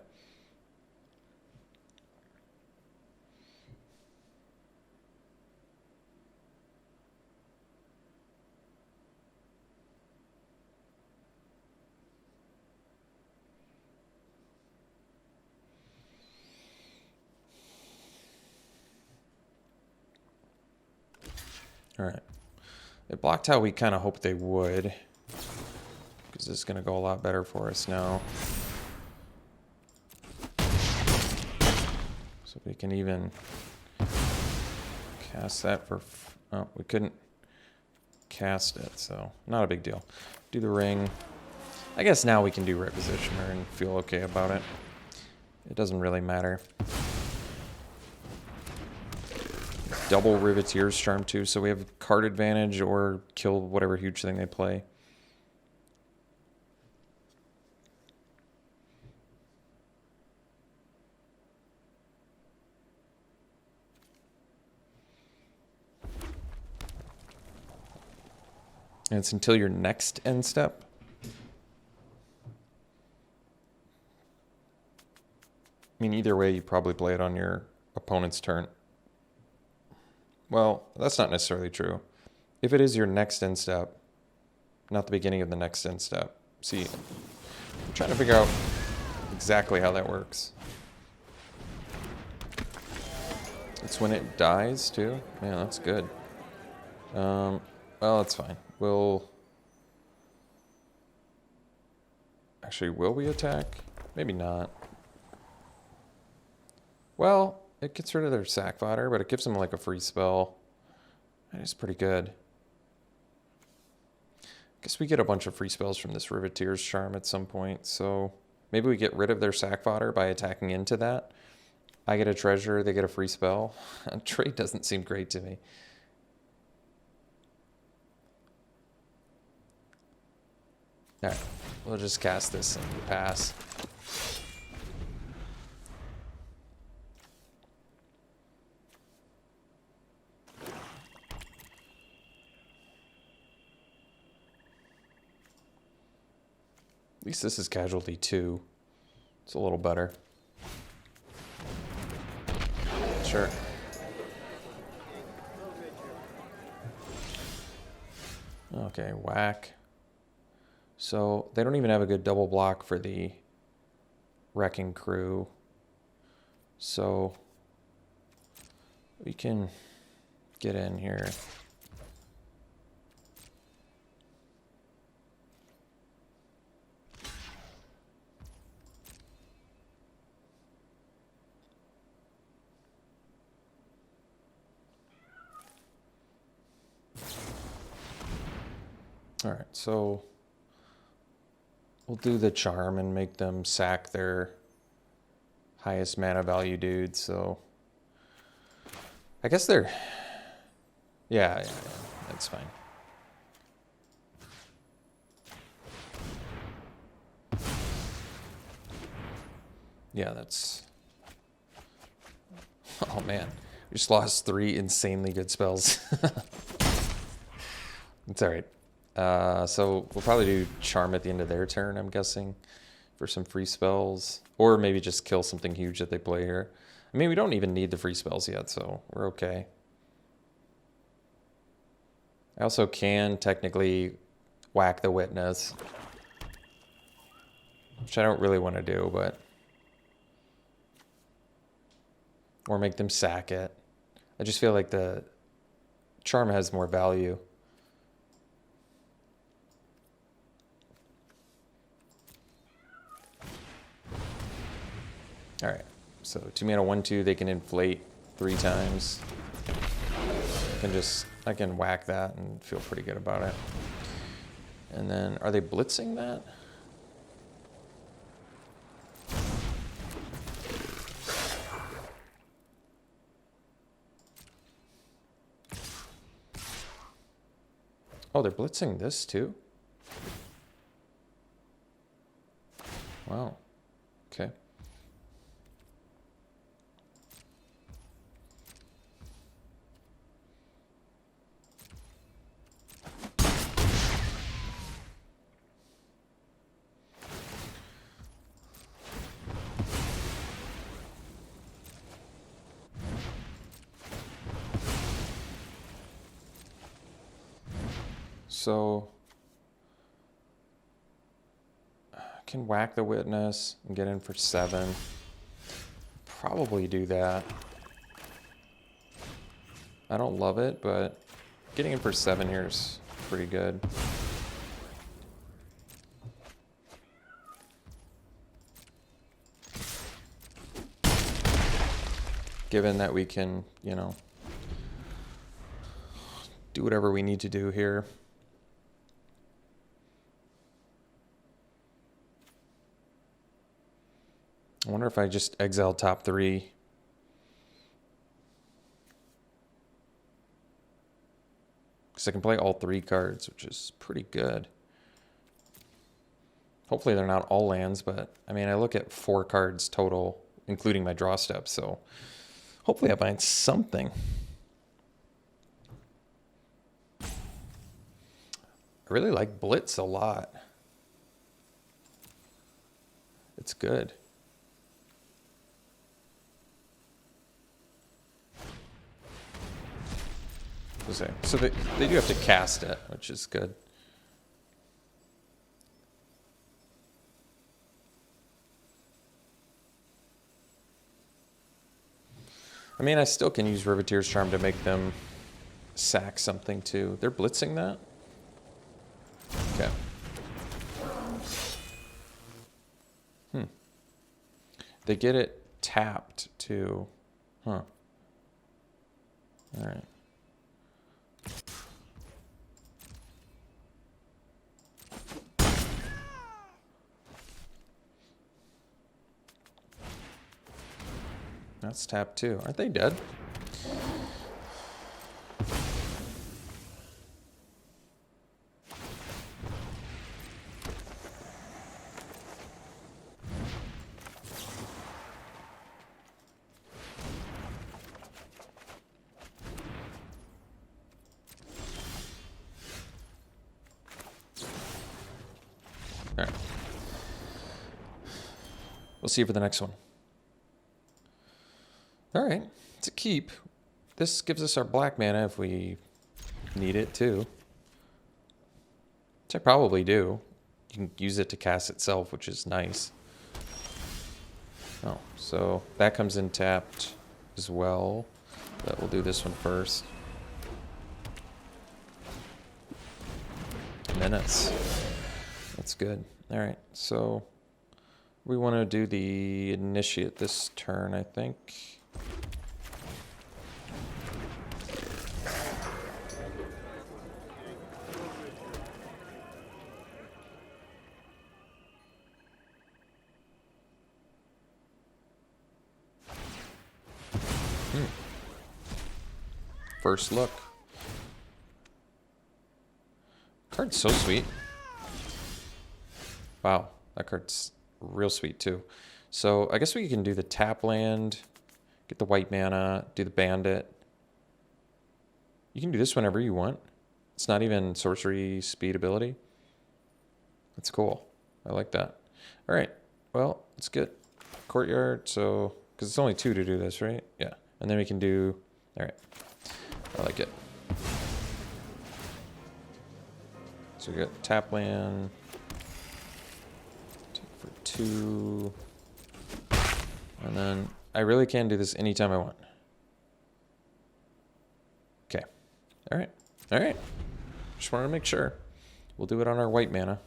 All right. It blocked how we kind of hoped they would, because this is going to go a lot better for us now. So we can even cast that for... Oh, we couldn't cast it, so not a big deal. Do the ring. I guess now we can do Requisitioner and feel okay about it. It doesn't really matter. Double Riveteer's Charm too, so we have card advantage or kill whatever huge thing they play. And it's until your next end step. I mean, either way, you probably play it on your opponent's turn. Well, that's not necessarily true. If it is your next end step, not the beginning of the next end step. See, I'm trying to figure out exactly how that works. It's when it dies, too? Yeah, that's good. Well, that's fine. Actually, will we attack? Maybe not. Well... It gets rid of their sack fodder, but it gives them like a free spell. That is pretty good. I guess we get a bunch of free spells from this Riveteer's Charm at some point, so maybe we get rid of their sack fodder by attacking into that. I get a treasure, they get a free spell. Trade doesn't seem great to me. Alright, we'll just cast this and pass. At least this is casualty 2. It's a little better. Sure. Okay, whack. So they don't even have a good double block for the wrecking crew. So we can get in here. All right, so we'll do the charm and make them sack their highest mana value dude. So I guess they're, yeah, that's fine. Yeah, that's, oh man, we just lost 3 insanely good spells. It's all right. So we'll probably do charm at the end of their turn, I'm guessing, for some free spells. Or maybe just kill something huge that they play here. I mean, we don't even need the free spells yet, so we're okay. I also can technically whack the Witness, which I don't really want to do, but... Or make them sack it. I just feel like the charm has more value. All right, so 2 mana, 1/2. They can inflate 3 times. I can whack that and feel pretty good about it. And then, are they blitzing that? Oh, they're blitzing this too? Wow. Okay. So I can whack the Witness and get in for 7. Probably do that. I don't love it, but getting in for 7 here is pretty good. Given that we can, you know, do whatever we need to do here. I wonder if I just exile top 3. Because I can play all 3 cards, which is pretty good. Hopefully they're not all lands, but I mean, I look at 4 cards total, including my draw steps, so hopefully I find something. I really like Blitz a lot. It's good. So they do have to cast it, which is good. I mean, I still can use Riveteer's Charm to make them sack something too. They're blitzing that? Okay. They get it tapped too. Huh. All right. That's tapped too. Aren't they dead? All right. We'll see you for the next one. All right, it's a keep. This gives us our black mana if we need it too. Which I probably do. You can use it to cast itself, which is nice. Oh, so that comes in tapped as well. But we'll do this one first. Menace. That's good. All right, so we want to do the initiate this turn, I think. First look. Card's so sweet. Wow, that card's real sweet too. So I guess we can do the tap land, get the white mana, do the bandit. You can do this whenever you want. It's not even sorcery speed ability. That's cool. I like that. All right, well, let's get courtyard. So, because it's only 2 to do this, right? Yeah, and then we can do, all right. I like it. So we got tap land. Take for 2. And then I really can do this anytime I want. Okay. All right. All right. Just wanted to make sure. We'll do it on our white mana.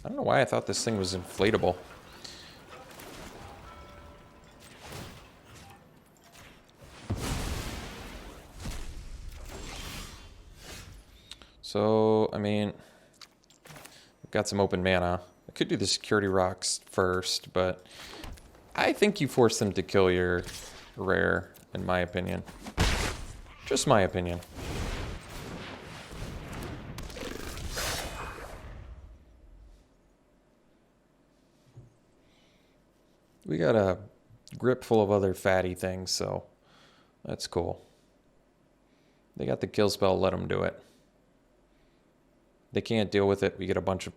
I don't know why I thought this thing was inflatable. So, I mean, we've got some open mana. I could do the security rocks first, but I think you force them to kill your rare, in my opinion. Just my opinion. We got a grip full of other fatty things, so that's cool. They got the kill spell, let them do it. They can't deal with it. We get a bunch of,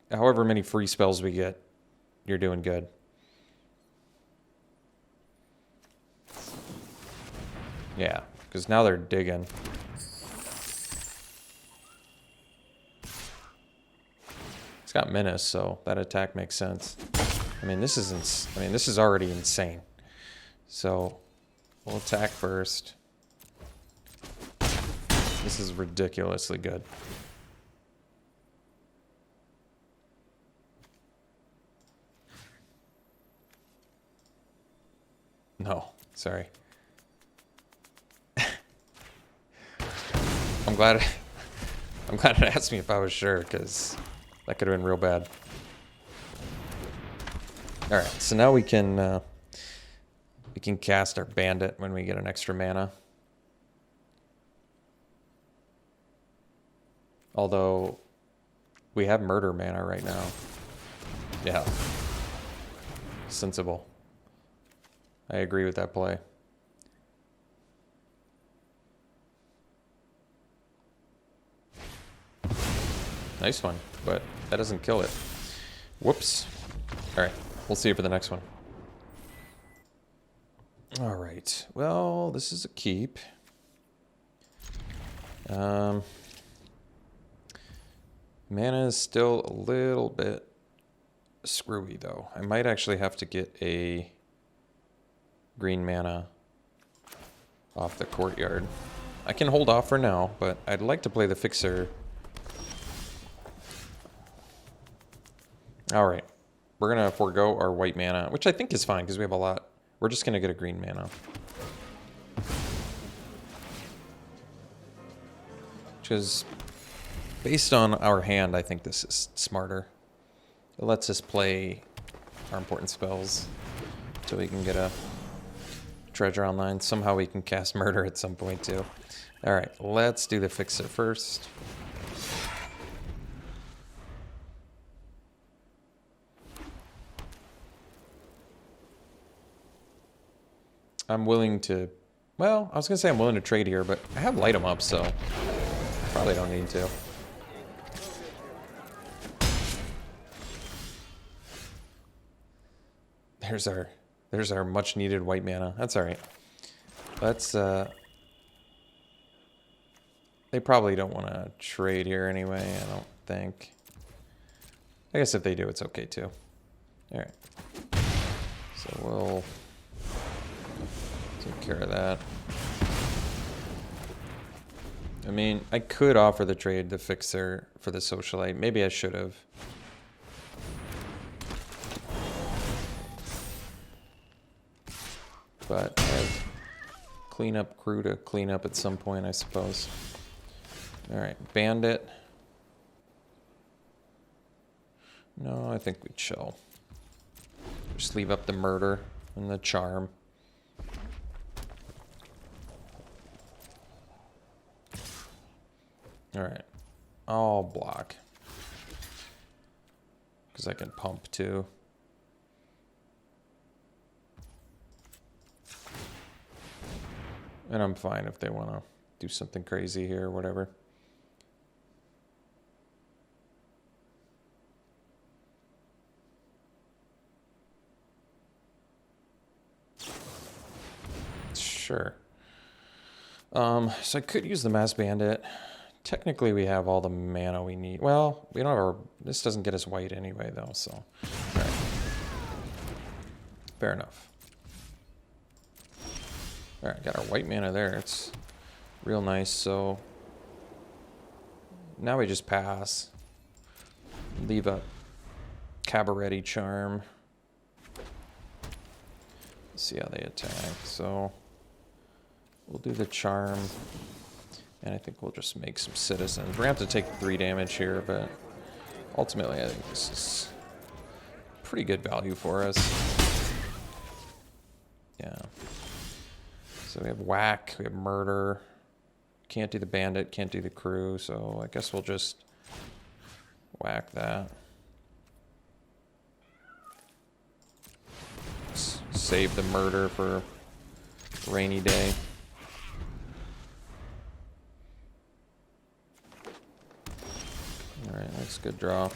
however many free spells we get, you're doing good. Yeah, because now they're digging. It's got menace, so that attack makes sense. I mean, this is already insane. So we'll attack first. This is ridiculously good. No, sorry. I'm glad it asked me if I was sure, because that could have been real bad. All right, so now we can cast our bandit when we get an extra mana. Although we have murder mana right now. Yeah. Sensible. I agree with that play. Nice one, but that doesn't kill it. Whoops. All right, we'll see you for the next one. All right, well, this is a keep. Mana is still a little bit screwy, though. I might actually have to get a green mana off the courtyard. I can hold off for now, but I'd like to play the fixer. All right, we're gonna forego our white mana, which I think is fine because we have a lot. We're just gonna get a green mana. Which is, based on our hand, I think this is smarter. It lets us play our important spells so we can get a treasure online. Somehow we can cast murder at some point too. All right, let's do the fixer first. I'm willing to Well, I was going to say I'm willing to trade here, but I have light 'em up, so probably don't need to. There's our much needed white mana. That's all right. Let's they probably don't want to trade here anyway, I don't think. I guess if they do, it's okay too. All right. So we'll take care of that. I mean, I could offer the trade to Fixer for the Socialite. Maybe I should have. But I have cleanup crew to clean up at some point, I suppose. Alright, Bandit. No, I think we chill. Just leave up the murder and the charm. Alright. I'll block. Because I can pump too. And I'm fine if they want to do something crazy here or whatever. Sure. So I could use the Mass Bandit. Technically, we have all the mana we need. Well, we don't have our... This doesn't get us white anyway, though, so... All right. Fair enough. Alright, got our white mana there. It's real nice, so... Now we just pass. Leave a Cabaret Charm. See how they attack, so... We'll do the charm, and I think we'll just make some citizens. We're going to have to take 3 damage here, but ultimately I think this is pretty good value for us. Yeah. So we have whack, we have murder. Can't do the bandit, can't do the crew, so I guess we'll just whack that. Save the murder for a rainy day. Alright, that's a good draw.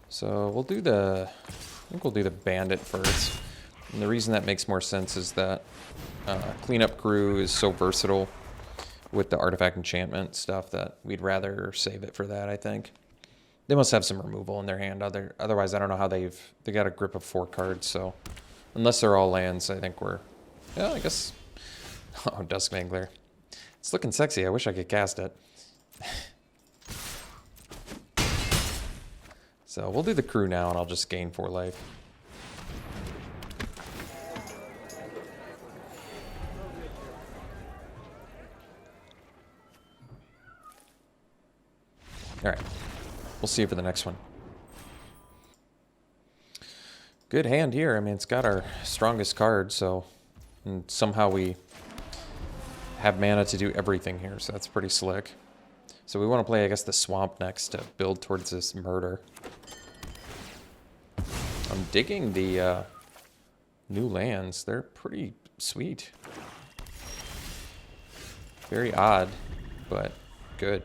So we'll do the... I think we'll do the bandit first. And the reason that makes more sense is that cleanup crew is so versatile with the artifact enchantment stuff that we'd rather save it for that, I think. They must have some removal in their hand. Otherwise, I don't know how they got a grip of 4 cards, so... Unless they're all lands, I think we're... Yeah, I guess... Oh, Duskmangler. It's looking sexy. I wish I could cast it. So we'll do the crew now, and I'll just gain 4 life. Alright. We'll see you for the next one. Good hand here. I mean, it's got our strongest card, so... And somehow we have mana to do everything here, so that's pretty slick. So we want to play, I guess, the swamp next to build towards this murder. I'm digging the new lands. They're pretty sweet. Very odd, but good.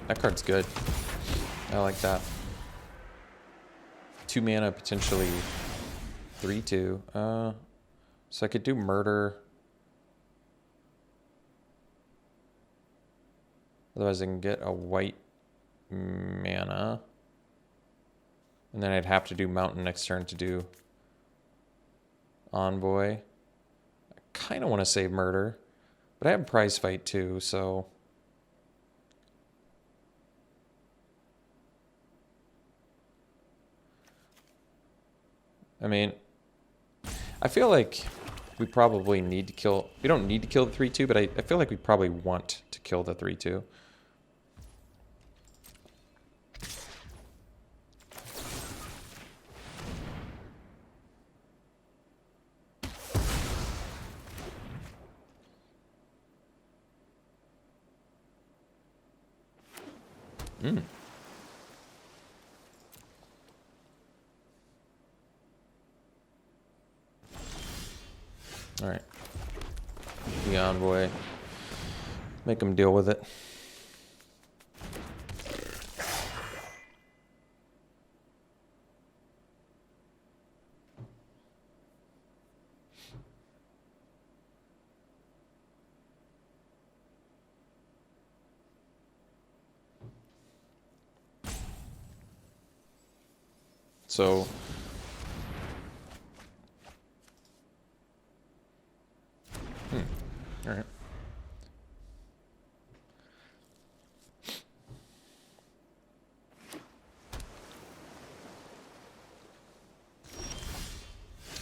That card's good. I like that. 2 mana, potentially 3/2. So I could do murder. Otherwise I can get a white mana. And then I'd have to do mountain next turn to do envoy. I kind of want to save murder. But I have prize fight too, so... I mean, I feel like we probably need to kill... We don't need to kill the 3/2, but I feel like we probably want to kill the 3/2. Alright. The envoy. Make them deal with it. So all right.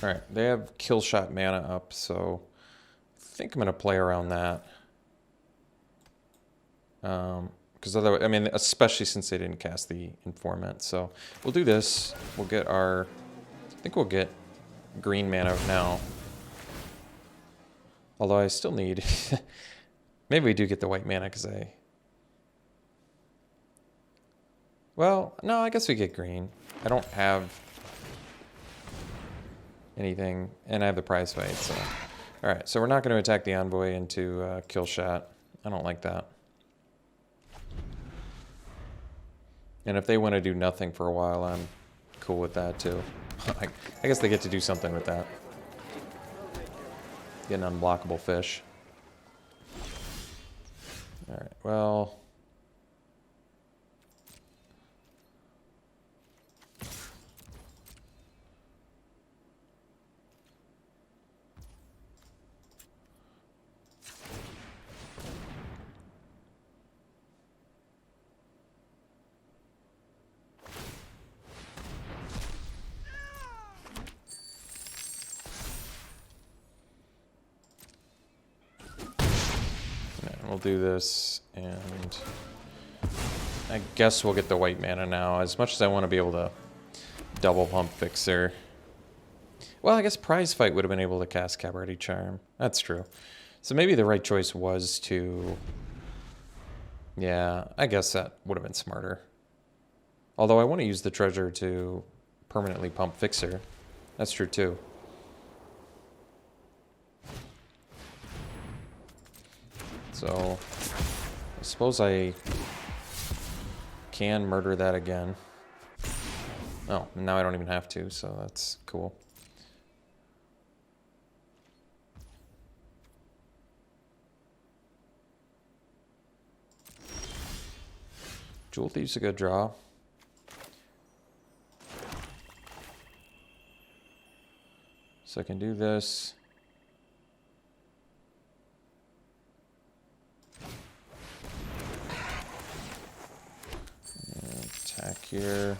All right, they have kill shot mana up, so I think I'm gonna play around that. Because otherwise, I mean, especially since they didn't cast the informant, so we'll do this. We'll get our, I think we'll get green mana now. Although I still need, maybe we do get the white mana because well, no, I guess we get green. I don't have anything, and I have the prize fight, so. All right, so we're not going to attack the envoy into kill shot. I don't like that. And if they want to do nothing for a while, I'm cool with that too. I guess they get to do something with that. Get an unblockable fish. Alright, well... we'll do this, and I guess we'll get the white mana now. As much as I want to be able to double pump Fixer. Well, I guess Prize Fight would have been able to cast Cabaret Charm. That's true. So maybe the right choice was to... Yeah, I guess that would have been smarter. Although I want to use the treasure to permanently pump Fixer. That's true too. So, I suppose I can murder that again. Oh, now I don't even have to, so that's cool. Jewel Thief's a good draw. So I can do this. Attack here.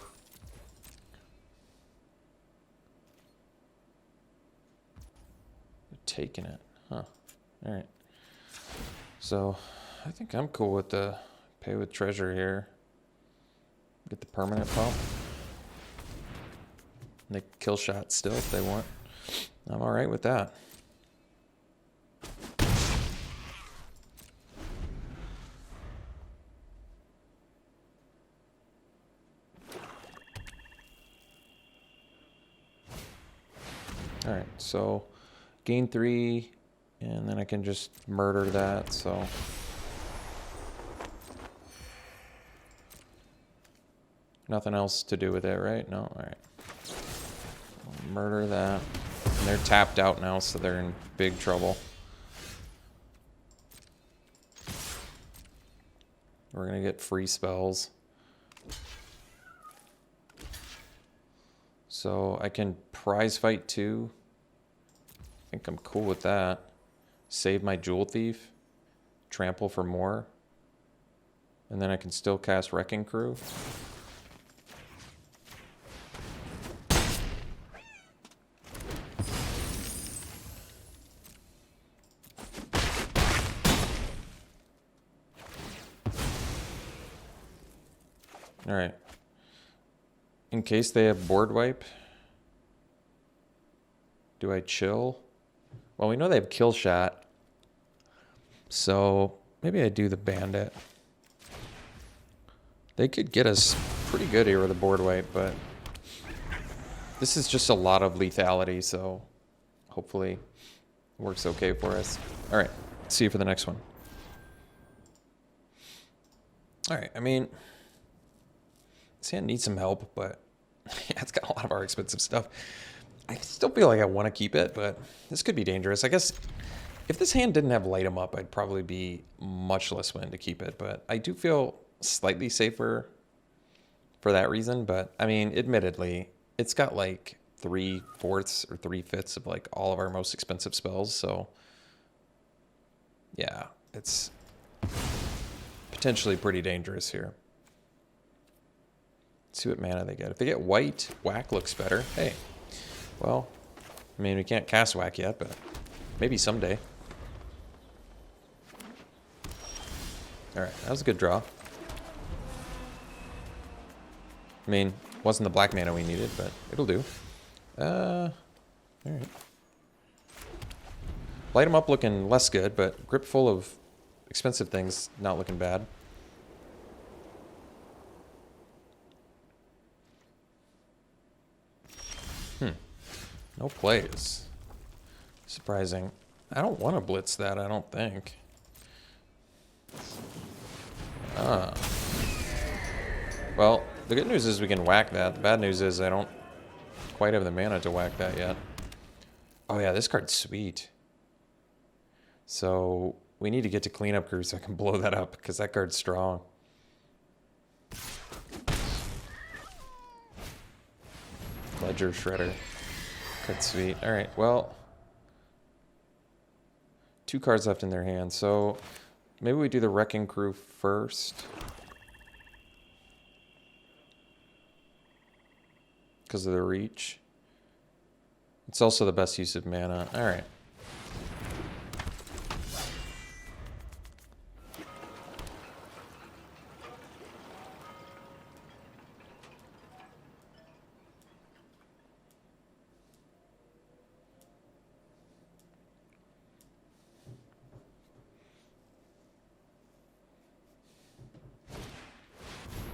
Taking it, huh? All right. So I think I'm cool with the pay with treasure here. Get the permanent pump. And they kill shot still if they want. I'm all right with that. All right, so gain 3, and then I can just murder that, so. Nothing else to do with it, right? No, all right. I'll murder that. And they're tapped out now, so they're in big trouble. We're gonna get free spells. So I can prize fight too. I think I'm cool with that. Save my Jewel Thief. Trample for more. And then I can still cast Wrecking Crew. All right. In case they have board wipe, do I chill? Well, we know they have kill shot, so maybe I do the bandit. They could get us pretty good here with a board wipe, but this is just a lot of lethality, so hopefully works okay for us. All right, see you for the next one. All right, I mean, this hand needs some help, but yeah, it's got a lot of our expensive stuff. I still feel like I want to keep it, but this could be dangerous. I guess if this hand didn't have light 'em up, I'd probably be much less willing to keep it, but I do feel slightly safer for that reason. But I mean, admittedly, it's got like 3/4 or 3/5 of like all of our most expensive spells, so yeah, it's potentially pretty dangerous here. Let's see what mana they get. If they get white, whack looks better. Hey, well, I mean, we can't cast whack yet, but maybe someday. All right, that was a good draw. I mean, wasn't the black mana we needed, but it'll do. All right. Light 'em up looking less good, but grip full of expensive things not looking bad. No plays. Surprising. I don't want to blitz that, I don't think. Well, the good news is we can whack that. The bad news is I don't quite have the mana to whack that yet. Oh yeah, this card's sweet. So we need to get to cleanup crew so I can blow that up, because that card's strong. Ledger Shredder. Card's sweet. Alright, well, 2 cards left in their hand, so maybe we do the Wrecking Crew first. Because of the reach. It's also the best use of mana. Alright.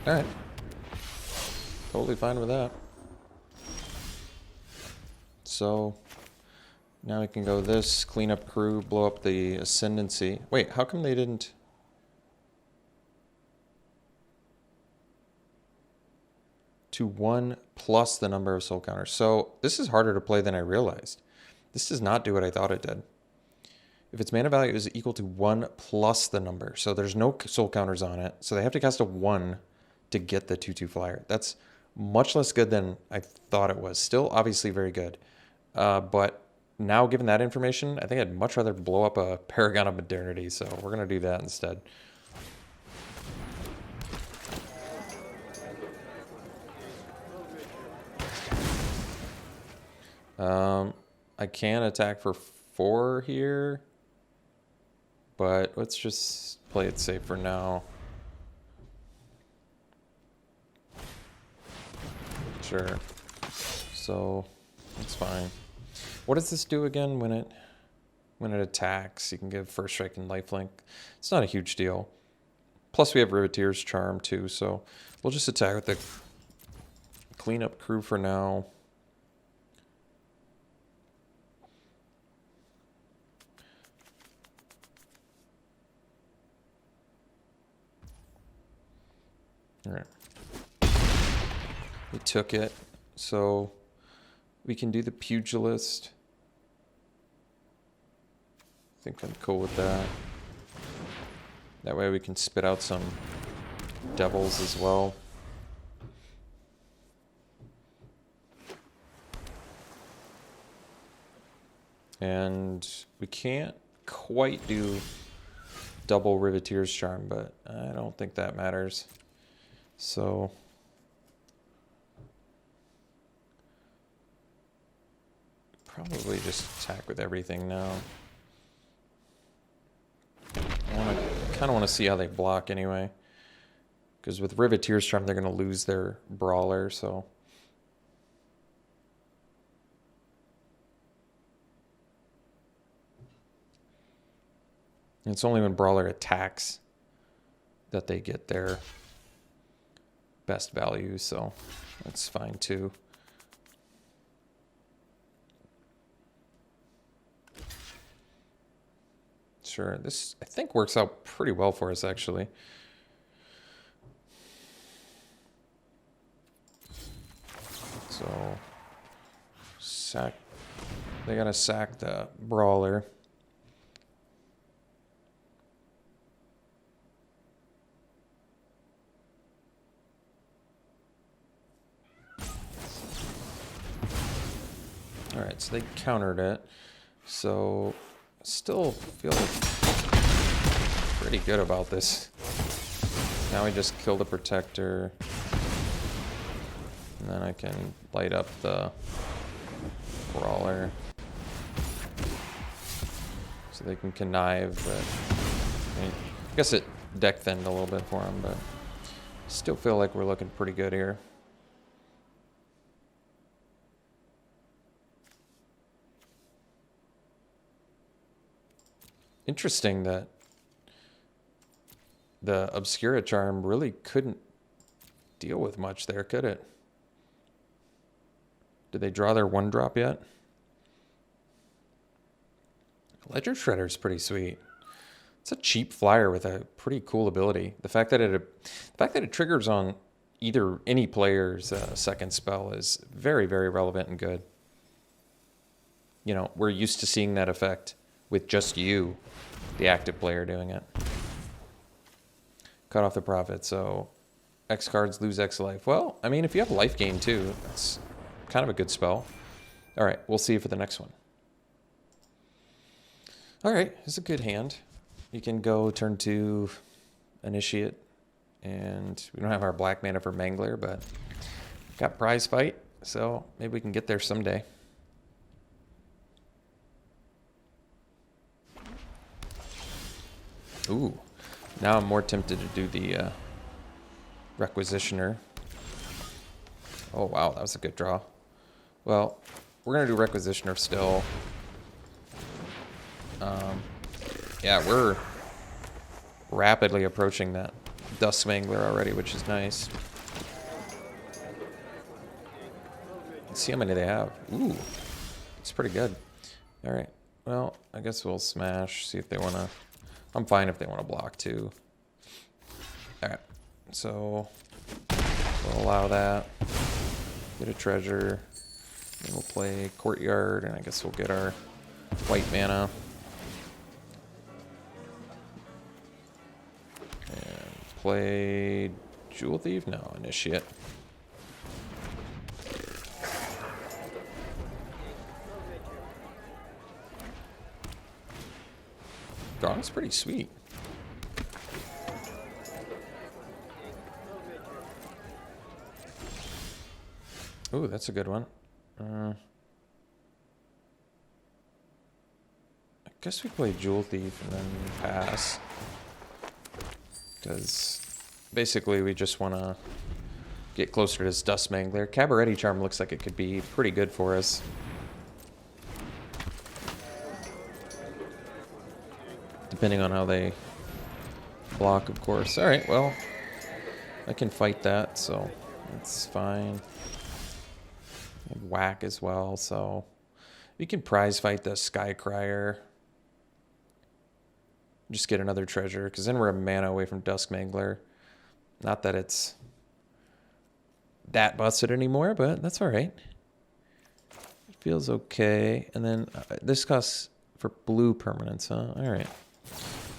Alright. Totally fine with that. So now we can go this, clean up crew, blow up the ascendancy. Wait, how come they didn't? To 1 plus the number of soul counters. So this is harder to play than I realized. This does not do what I thought it did. If its mana value is equal to 1 plus the number, so there's no soul counters on it, so they have to cast a 1 to get the 2/2 flyer. That's much less good than I thought it was. Still obviously very good. But now given that information, I think I'd much rather blow up a Paragon of Modernity, so we're going to do that instead. I can attack for 4 here, but let's just play it safe for now. Sure. So that's fine. What does this do again when it attacks? You can give first strike and lifelink. It's not a huge deal. Plus we have Riveteer's Charm too, so we'll just attack with the cleanup crew for now. All right. We took it, so we can do the Pugilist. I think I'm cool with that. That way we can spit out some devils as well. And we can't quite do double Riveteer's Charm, but I don't think that matters. So probably just attack with everything now. I kind of want to see how they block anyway, because with Riveteer's Charm they're going to lose their Brawler, so and it's only when Brawler attacks that they get their best value, so that's fine too. sure. This, I think, works out pretty well for us, actually. So, sack. They gotta sack the brawler. Alright, so they countered it. So, still feel pretty good about this. Now we just kill the protector. And then I can light up the brawler. So they can connive, but I guess it deck thinned a little bit for them, but still feel like we're looking pretty good here. Interesting that the Obscura Charm really couldn't deal with much there, could it? Did they draw their 1-drop yet? Ledger Shredder's pretty sweet. It's a cheap flyer with a pretty cool ability. The fact that it triggers on any player's second spell is very, very relevant and good. You know, we're used to seeing that effect with just you, the active player, doing it. Cut off the profit, so X cards lose X life. Well, I mean, if you have life gain too, that's kind of a good spell. All right, we'll see you for the next one. All right, it's a good hand. You can go turn 2, Initiate, and we don't have our black mana for Mangler, but got Prize Fight, so maybe we can get there someday. Ooh, now I'm more tempted to do the Requisitioner. Oh wow, that was a good draw. Well, we're gonna do Requisitioner still. Yeah, we're rapidly approaching that Dusk Mangler already, which is nice. Let's see how many they have. Ooh, it's pretty good. All right, well, I guess we'll smash, see if they want to... I'm fine if they want to block too. All right, so we'll allow that. Get a treasure. Then we'll play Courtyard, and I guess we'll get our white mana. And play Jewel Thief? No, Initiate. Drawing's pretty sweet. Ooh, that's a good one. I guess we play Jewel Thief and then pass. Because basically we just want to get closer to this Dust Mangler. Cabaretti Charm looks like it could be pretty good for us. Depending on how they block, of course. All right, well, I can fight that, so that's fine. And whack as well, so we can prize fight the Skycrier. Just get another treasure, because then we're a mana away from Dusk Mangler. Not that it's that busted anymore, but that's all right. It feels okay. And then this costs for blue permanents, huh? All right.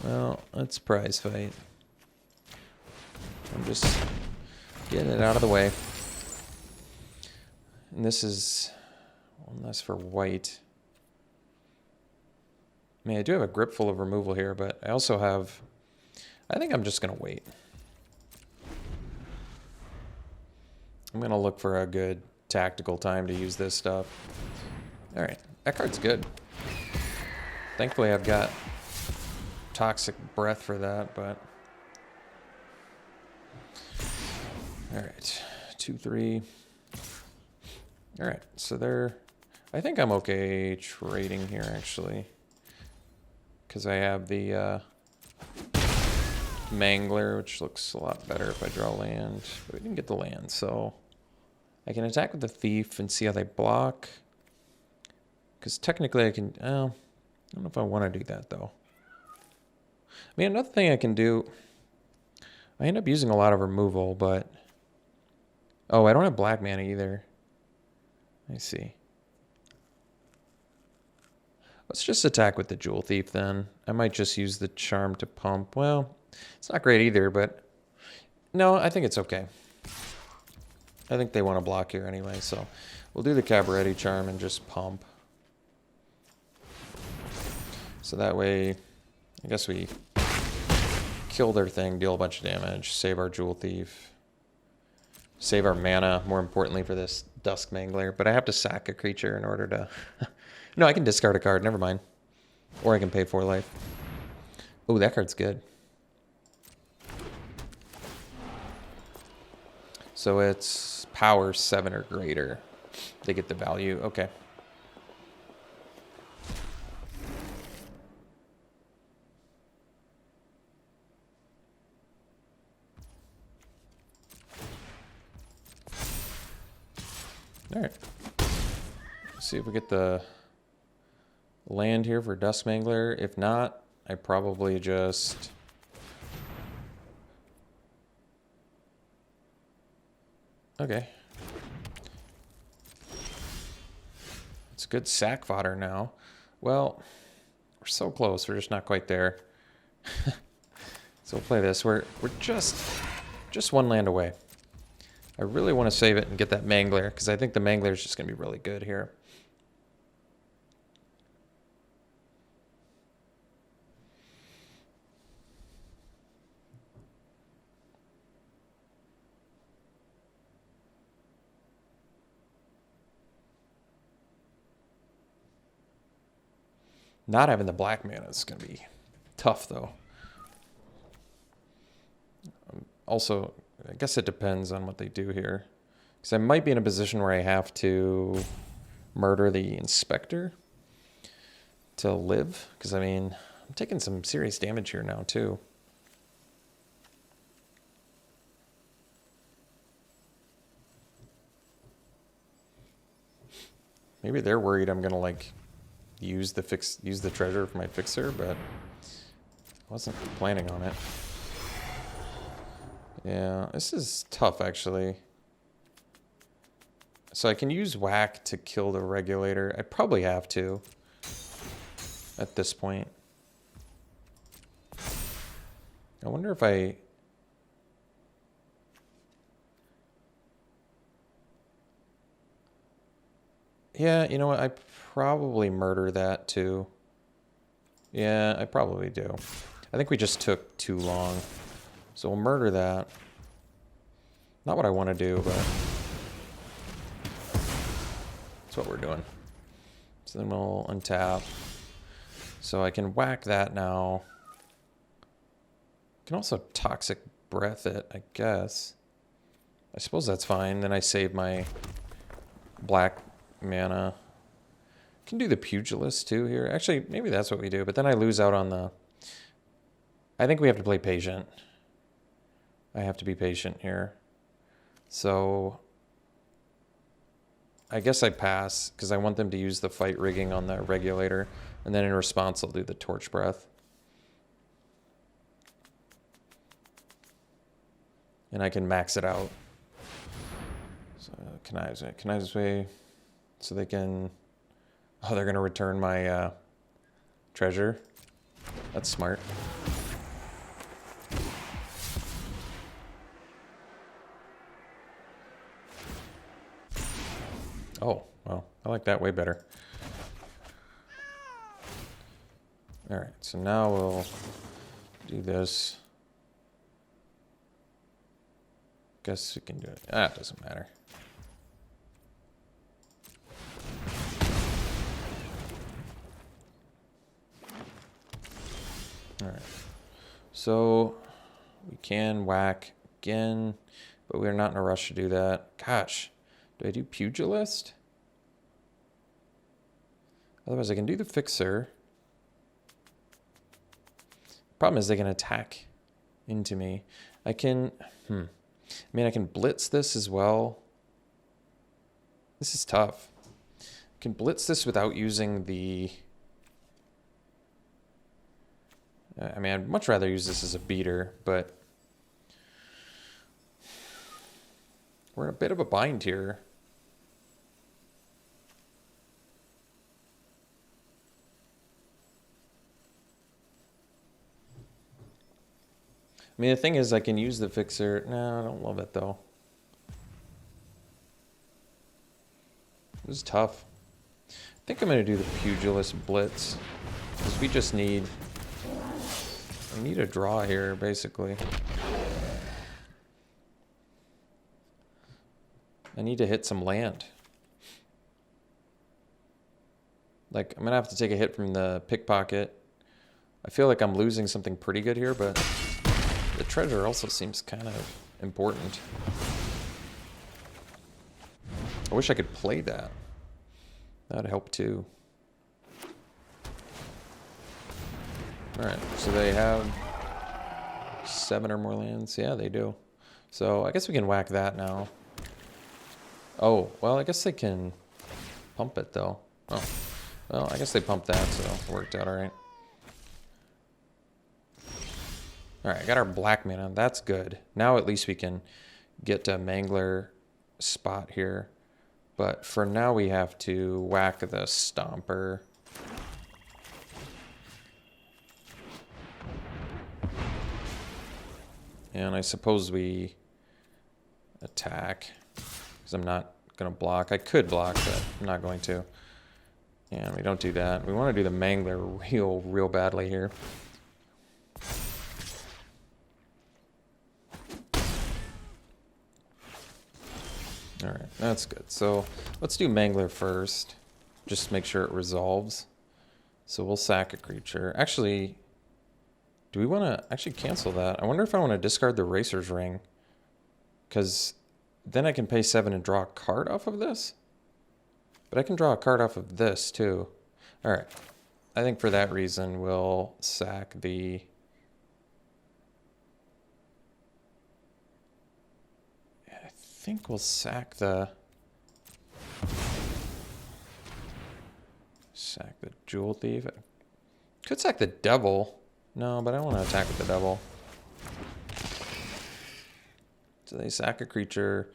Well, let's prize fight. I'm just getting it out of the way. And this is one less for white. I mean, I do have a grip full of removal here, but I also have... I think I'm just going to wait. I'm going to look for a good tactical time to use this stuff. All right, that card's good. Thankfully, I've got Toxic Breath for that, but... All right, 2-3. All right, so they're... I think I'm okay trading here, actually. Because I have the Mangler, which looks a lot better if I draw land. But we didn't get the land, so... I can attack with the Thief and see how they block. Because technically I can... I don't know if I want to do that, though. I mean, another thing I can do, I end up using a lot of removal, but... Oh, I don't have black mana either. I see. Let's just attack with the Jewel Thief then. I might just use the Charm to pump. Well, it's not great either, but... No, I think it's okay. I think they want to block here anyway, so... We'll do the Cabaretti Charm and just pump. So that way, I guess we kill their thing, deal a bunch of damage, save our Jewel Thief. Save our mana, more importantly, for this Dusk Mangler. But I have to sack a creature in order to... No, I can discard a card, never mind. Or I can pay 4 life. Oh, that card's good. So it's power 7 or greater. They get the value, okay. All right. Let's see if we get the land here for Dusk Mangler. If not, I probably just... Okay. It's good sack fodder now. Well, we're so close. We're just not quite there. So we'll play this. We're just one land away. I really want to save it and get that Mangler, because I think the Mangler is just going to be really good here. Not having the black mana is going to be tough, though. Also, I guess it depends on what they do here. Because I might be in a position where I have to murder the Inspector to live. Because, I mean, I'm taking some serious damage here now, too. Maybe they're worried I'm going to, like... use the treasure for my fixer, but I wasn't planning on it. Yeah, this is tough actually. So I can use whack to kill the regulator. I probably have to at this point. I wonder if I... Yeah, you know what? I probably murder that too. Yeah, I probably do. I think we just took too long. So we'll murder that. Not what I want to do, but that's what we're doing. So then we'll untap. So I can whack that now. I can also Toxic Breath it, I guess. I suppose that's fine. Then I save my black mana. Can do the Pugilist too here. Actually, maybe that's what we do, but then I lose out on the... I think we have to play patient. I have to be patient here. So I guess I pass because I want them to use the fight rigging on the regulator, and then in response I'll do the Torch Breath. And I can max it out. So Connive's Way, so they can... Oh, they're going to return my treasure. That's smart. Oh, well, I like that way better. All right, so now we'll do this. Guess we can do it. Ah, it doesn't matter. All right, so we can whack again, but we're not in a rush to do that. Gosh, do I do Pugilist? Otherwise I can do the Fixer. Problem is they can attack into me. I can, I mean, I can blitz this as well. This is tough. I can blitz this without using the... I mean, I'd much rather use this as a beater, but we're in a bit of a bind here. I mean, the thing is, I can use the fixer. No, I don't love it, though. This is tough. I think I'm going to do the Pugilist Blitz, because we just need... I need a draw here, basically. I need to hit some land. Like, I'm going to have to take a hit from the pickpocket. I feel like I'm losing something pretty good here, but the treasure also seems kind of important. I wish I could play that. That'd help too. Alright, so they have 7 or more lands. Yeah, they do. So I guess we can whack that now. Oh, well, I guess they can pump it though. Oh, well, I guess they pumped that, so it worked out alright. Alright, got our black mana. That's good. Now at least we can get a Mangler spot here. But for now we have to whack the Stomper. And I suppose we attack, because I'm not going to block. I could block, but I'm not going to. And we don't do that. We want to do the Mangler real badly here. Alright, that's good. So let's do Mangler first. Just make sure it resolves. So we'll sack a creature. Actually, do we want to actually cancel that? I wonder if I want to discard the Racer's Ring. Because then I can pay 7 and draw a card off of this. But I can draw a card off of this too. Alright. I think for that reason we'll sack the... I think we'll sack the... Sack the Jewel Thief. Could sack the Devil. No, but I don't want to attack with the Devil. So they sack a creature,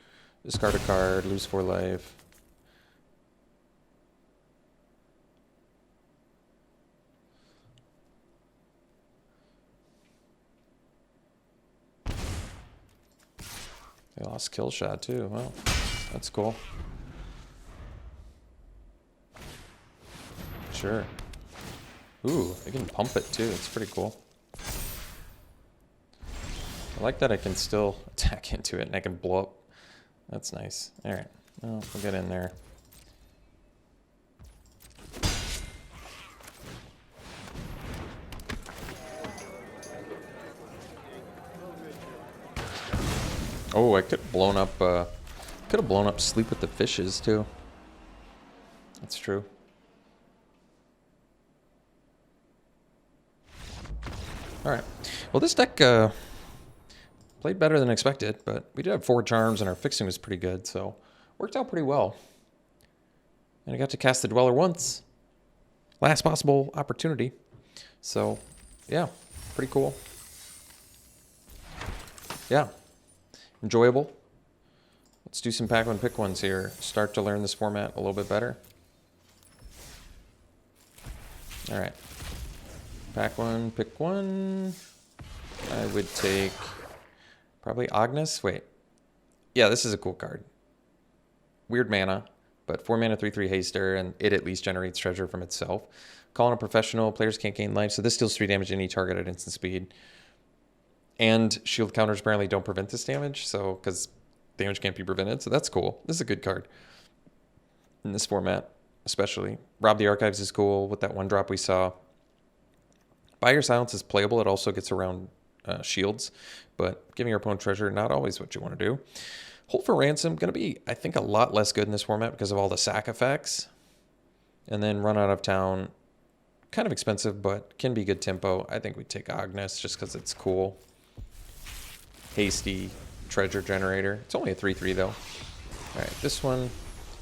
discard a card, lose 4 life. They lost kill shot too. Well, that's cool. Sure. Ooh, they can pump it too. It's pretty cool. I like that I can still attack into it and I can blow up. That's nice. Alright, well, we'll get in there. Oh, I could have blown up Sleep with the Fishes too. That's true. Alright. Well, this deck played better than expected, but we did have 4 charms and our fixing was pretty good, so worked out pretty well. And I got to cast the Dweller once. Last possible opportunity. So, yeah, pretty cool. Yeah. Enjoyable. Let's do some pack one pick ones here. Start to learn this format a little bit better. Alright. Pack one, pick one. I would take probably Agnes. Wait. Yeah, this is a cool card. Weird mana, but 4 mana, 3/3 haster, and it at least generates treasure from itself. Calling a professional, players can't gain life, so this deals 3 damage to any target at instant speed. And shield counters apparently don't prevent this damage, so because damage can't be prevented, so that's cool. This is a good card in this format, especially. Rob the Archives is cool with that 1-drop we saw. Buy Your Silence is playable. It also gets around shields, but giving your opponent treasure, not always what you want to do. Hold for Ransom, going to be, I think, a lot less good in this format because of all the sack effects. And then Run Out of Town, kind of expensive, but can be good tempo. I think we take Agnes just because it's cool. Hasty treasure generator. It's only a 3/3 though. All right, this one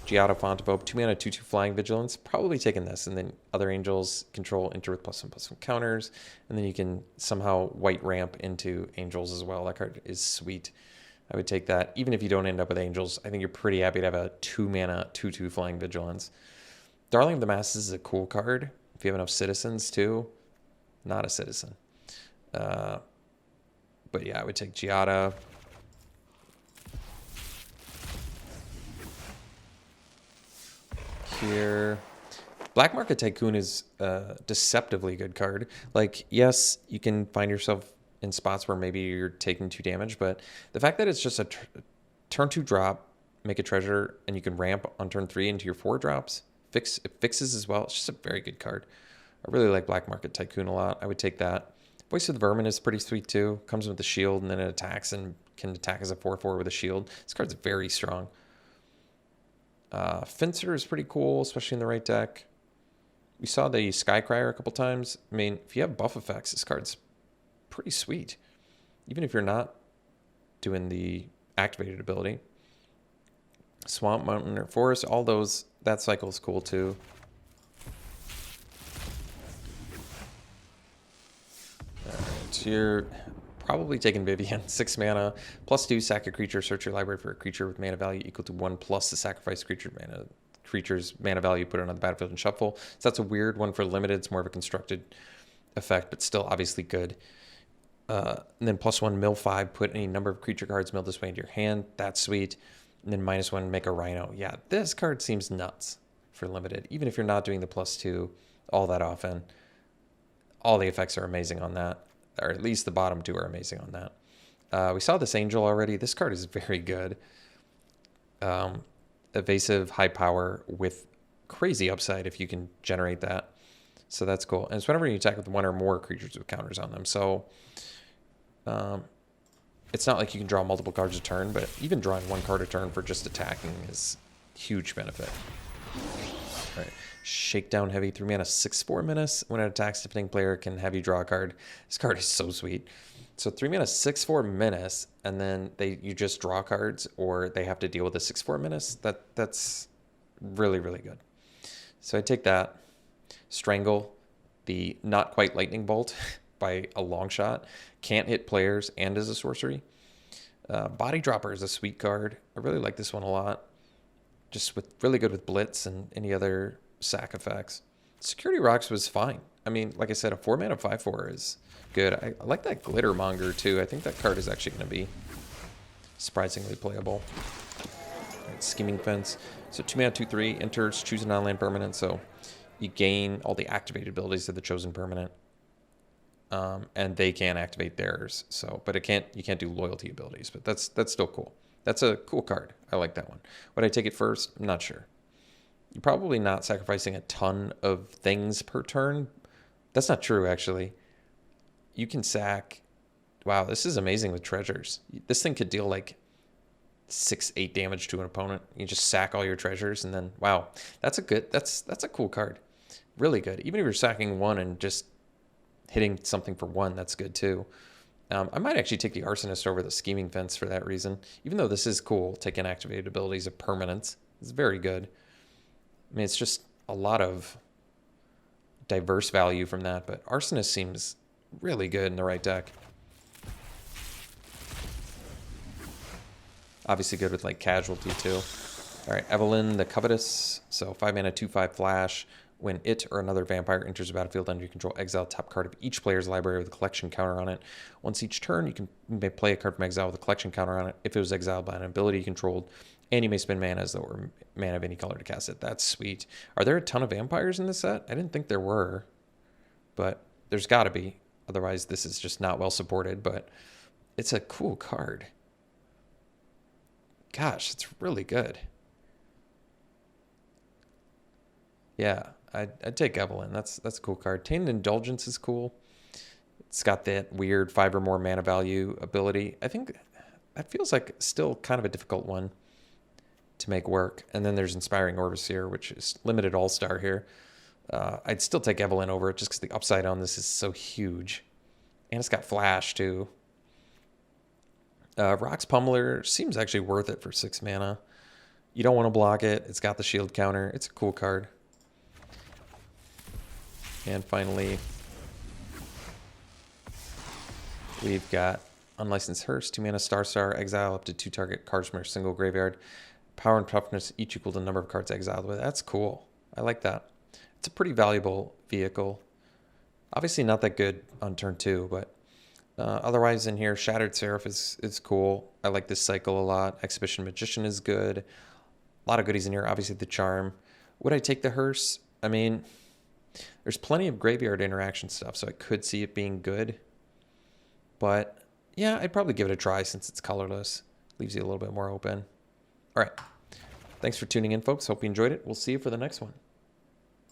Giada Fontainebleau, 2 mana, 2/2 flying vigilance. Probably taking this, and then other angels control enter with +1/+1 counters, and then you can somehow white ramp into angels as well. That card is sweet. I would take that. Even if you don't end up with angels, I think you're pretty happy to have a 2 mana, 2/2 flying vigilance. Darling of the Masses is a cool card. If you have enough citizens too. Not a citizen. But yeah, I would take Giada. Here. Black Market Tycoon is a deceptively good card. Like, yes, you can find yourself in spots where maybe you're taking 2 damage, but the fact that it's just a turn 2 drop, make a treasure, and you can ramp on turn 3 into your 4 drops, it fixes as well. It's just a very good card. I really like Black Market Tycoon a lot. I would take that. Voice of the Vermin is pretty sweet too. Comes with the shield, and then it attacks and can attack as a 4/4 with a shield. This card's very strong. Fencer is pretty cool, especially in the right deck. We saw the Skycrier a couple times. I mean, if you have buff effects, this card's pretty sweet. Even if you're not doing the activated ability. Swamp, Mountain, or Forest, all those, that cycle is cool too. So you're probably taking Vivian, 6 mana, +2, sack a creature, search your library for a creature with mana value equal to 1 plus the sacrifice creature's mana value, put it on the battlefield and shuffle. So that's a weird one for limited. It's more of a constructed effect, but still obviously good. And then +1, mill 5, put any number of creature cards milled this way into your hand. That's sweet. And then -1, make a Rhino. Yeah, this card seems nuts for limited. Even if you're not doing the +2 all that often, all the effects are amazing on that. Or at least the bottom 2 are amazing on that. We saw this Angel already. This card is very good. Evasive, high power with crazy upside if you can generate that. So that's cool. And it's whenever you attack with 1 or more creatures with counters on them. So it's not like you can draw multiple cards a turn, but even drawing 1 card a turn for just attacking is huge benefit. All right. Shakedown Heavy, 3 mana, 6/4 menace. When it attacks, defending player can have you draw a card. This card is so sweet. So 3 mana, 6/4 menace, and then you just draw cards, or they have to deal with a 6/4 menace. That's really, really good. So I take that. Strangle, the not quite lightning bolt by a long shot. Can't hit players and is a sorcery. Body Dropper is a sweet card. I really like this one a lot. Just really good with Blitz and any other sack effects. Security Rocks was fine. I mean, like I said, a 4 mana 5/4 is good. I like that Glittermonger too. I think that card is actually going to be surprisingly playable. Right, Scheming Fence. So 2 mana 2/3 enters, choose a non-land permanent. So you gain all the activated abilities of the chosen permanent, and they can activate theirs. So, but you can't do loyalty abilities. But that's still cool. That's a cool card. I like that one. Would I take it first? I'm not sure. You're probably not sacrificing a ton of things per turn. That's not true, actually. You can sack... Wow, this is amazing with treasures. This thing could deal like 6-8 damage to an opponent. You just sack all your treasures, and then, wow. That's a cool card. Really good. Even if you're sacking 1 and just hitting something for 1, that's good too. I might actually take the Arsonist over the Scheming Fence for that reason. Even though this is cool, taking activated abilities of permanence. It's very good. I mean, it's just a lot of diverse value from that, but Arsonist seems really good in the right deck. Obviously good with like Casualty too. All right, Evelyn the Covetous. So 5 mana, 2/5 flash. When it or another vampire enters the battlefield under your control, exile top card of each player's library with a collection counter on it. Once each turn, you may play a card from exile with a collection counter on it if it was exiled by an ability you controlled, and you may spend mana as though it were mana of any color to cast it. That's sweet. Are there a ton of vampires in this set? I didn't think there were, but there's got to be. Otherwise, this is just not well supported, but it's a cool card. Gosh, it's really good. Yeah, I'd take Evelyn. That's a cool card. Tainted Indulgence is cool. It's got that weird 5 or more mana value ability. I think that feels like still kind of a difficult one to make work. And then there's Inspiring Overseer, which is limited all-star here. I'd still take Evelyn over it just because the upside on this is so huge. And it's got Flash, too. Rock's Pummeler seems actually worth it for 6 mana. You don't want to block it. It's got the shield counter. It's a cool card. And finally, we've got Unlicensed Hearse, 2 mana, Star, exile up to 2 target cards from your single graveyard. Power and toughness each equal to the number of cards exiled with. That's cool. I like that. It's a pretty valuable vehicle. Obviously not that good on turn 2, but otherwise in here, Shattered Seraph is cool. I like this cycle a lot. Exhibition Magician is good. A lot of goodies in here. Obviously the Charm. Would I take the Hearse? I mean, there's plenty of graveyard interaction stuff, so I could see it being good. But yeah, I'd probably give it a try since it's colorless. Leaves you a little bit more open. All right. Thanks for tuning in, folks. Hope you enjoyed it. We'll see you for the next one.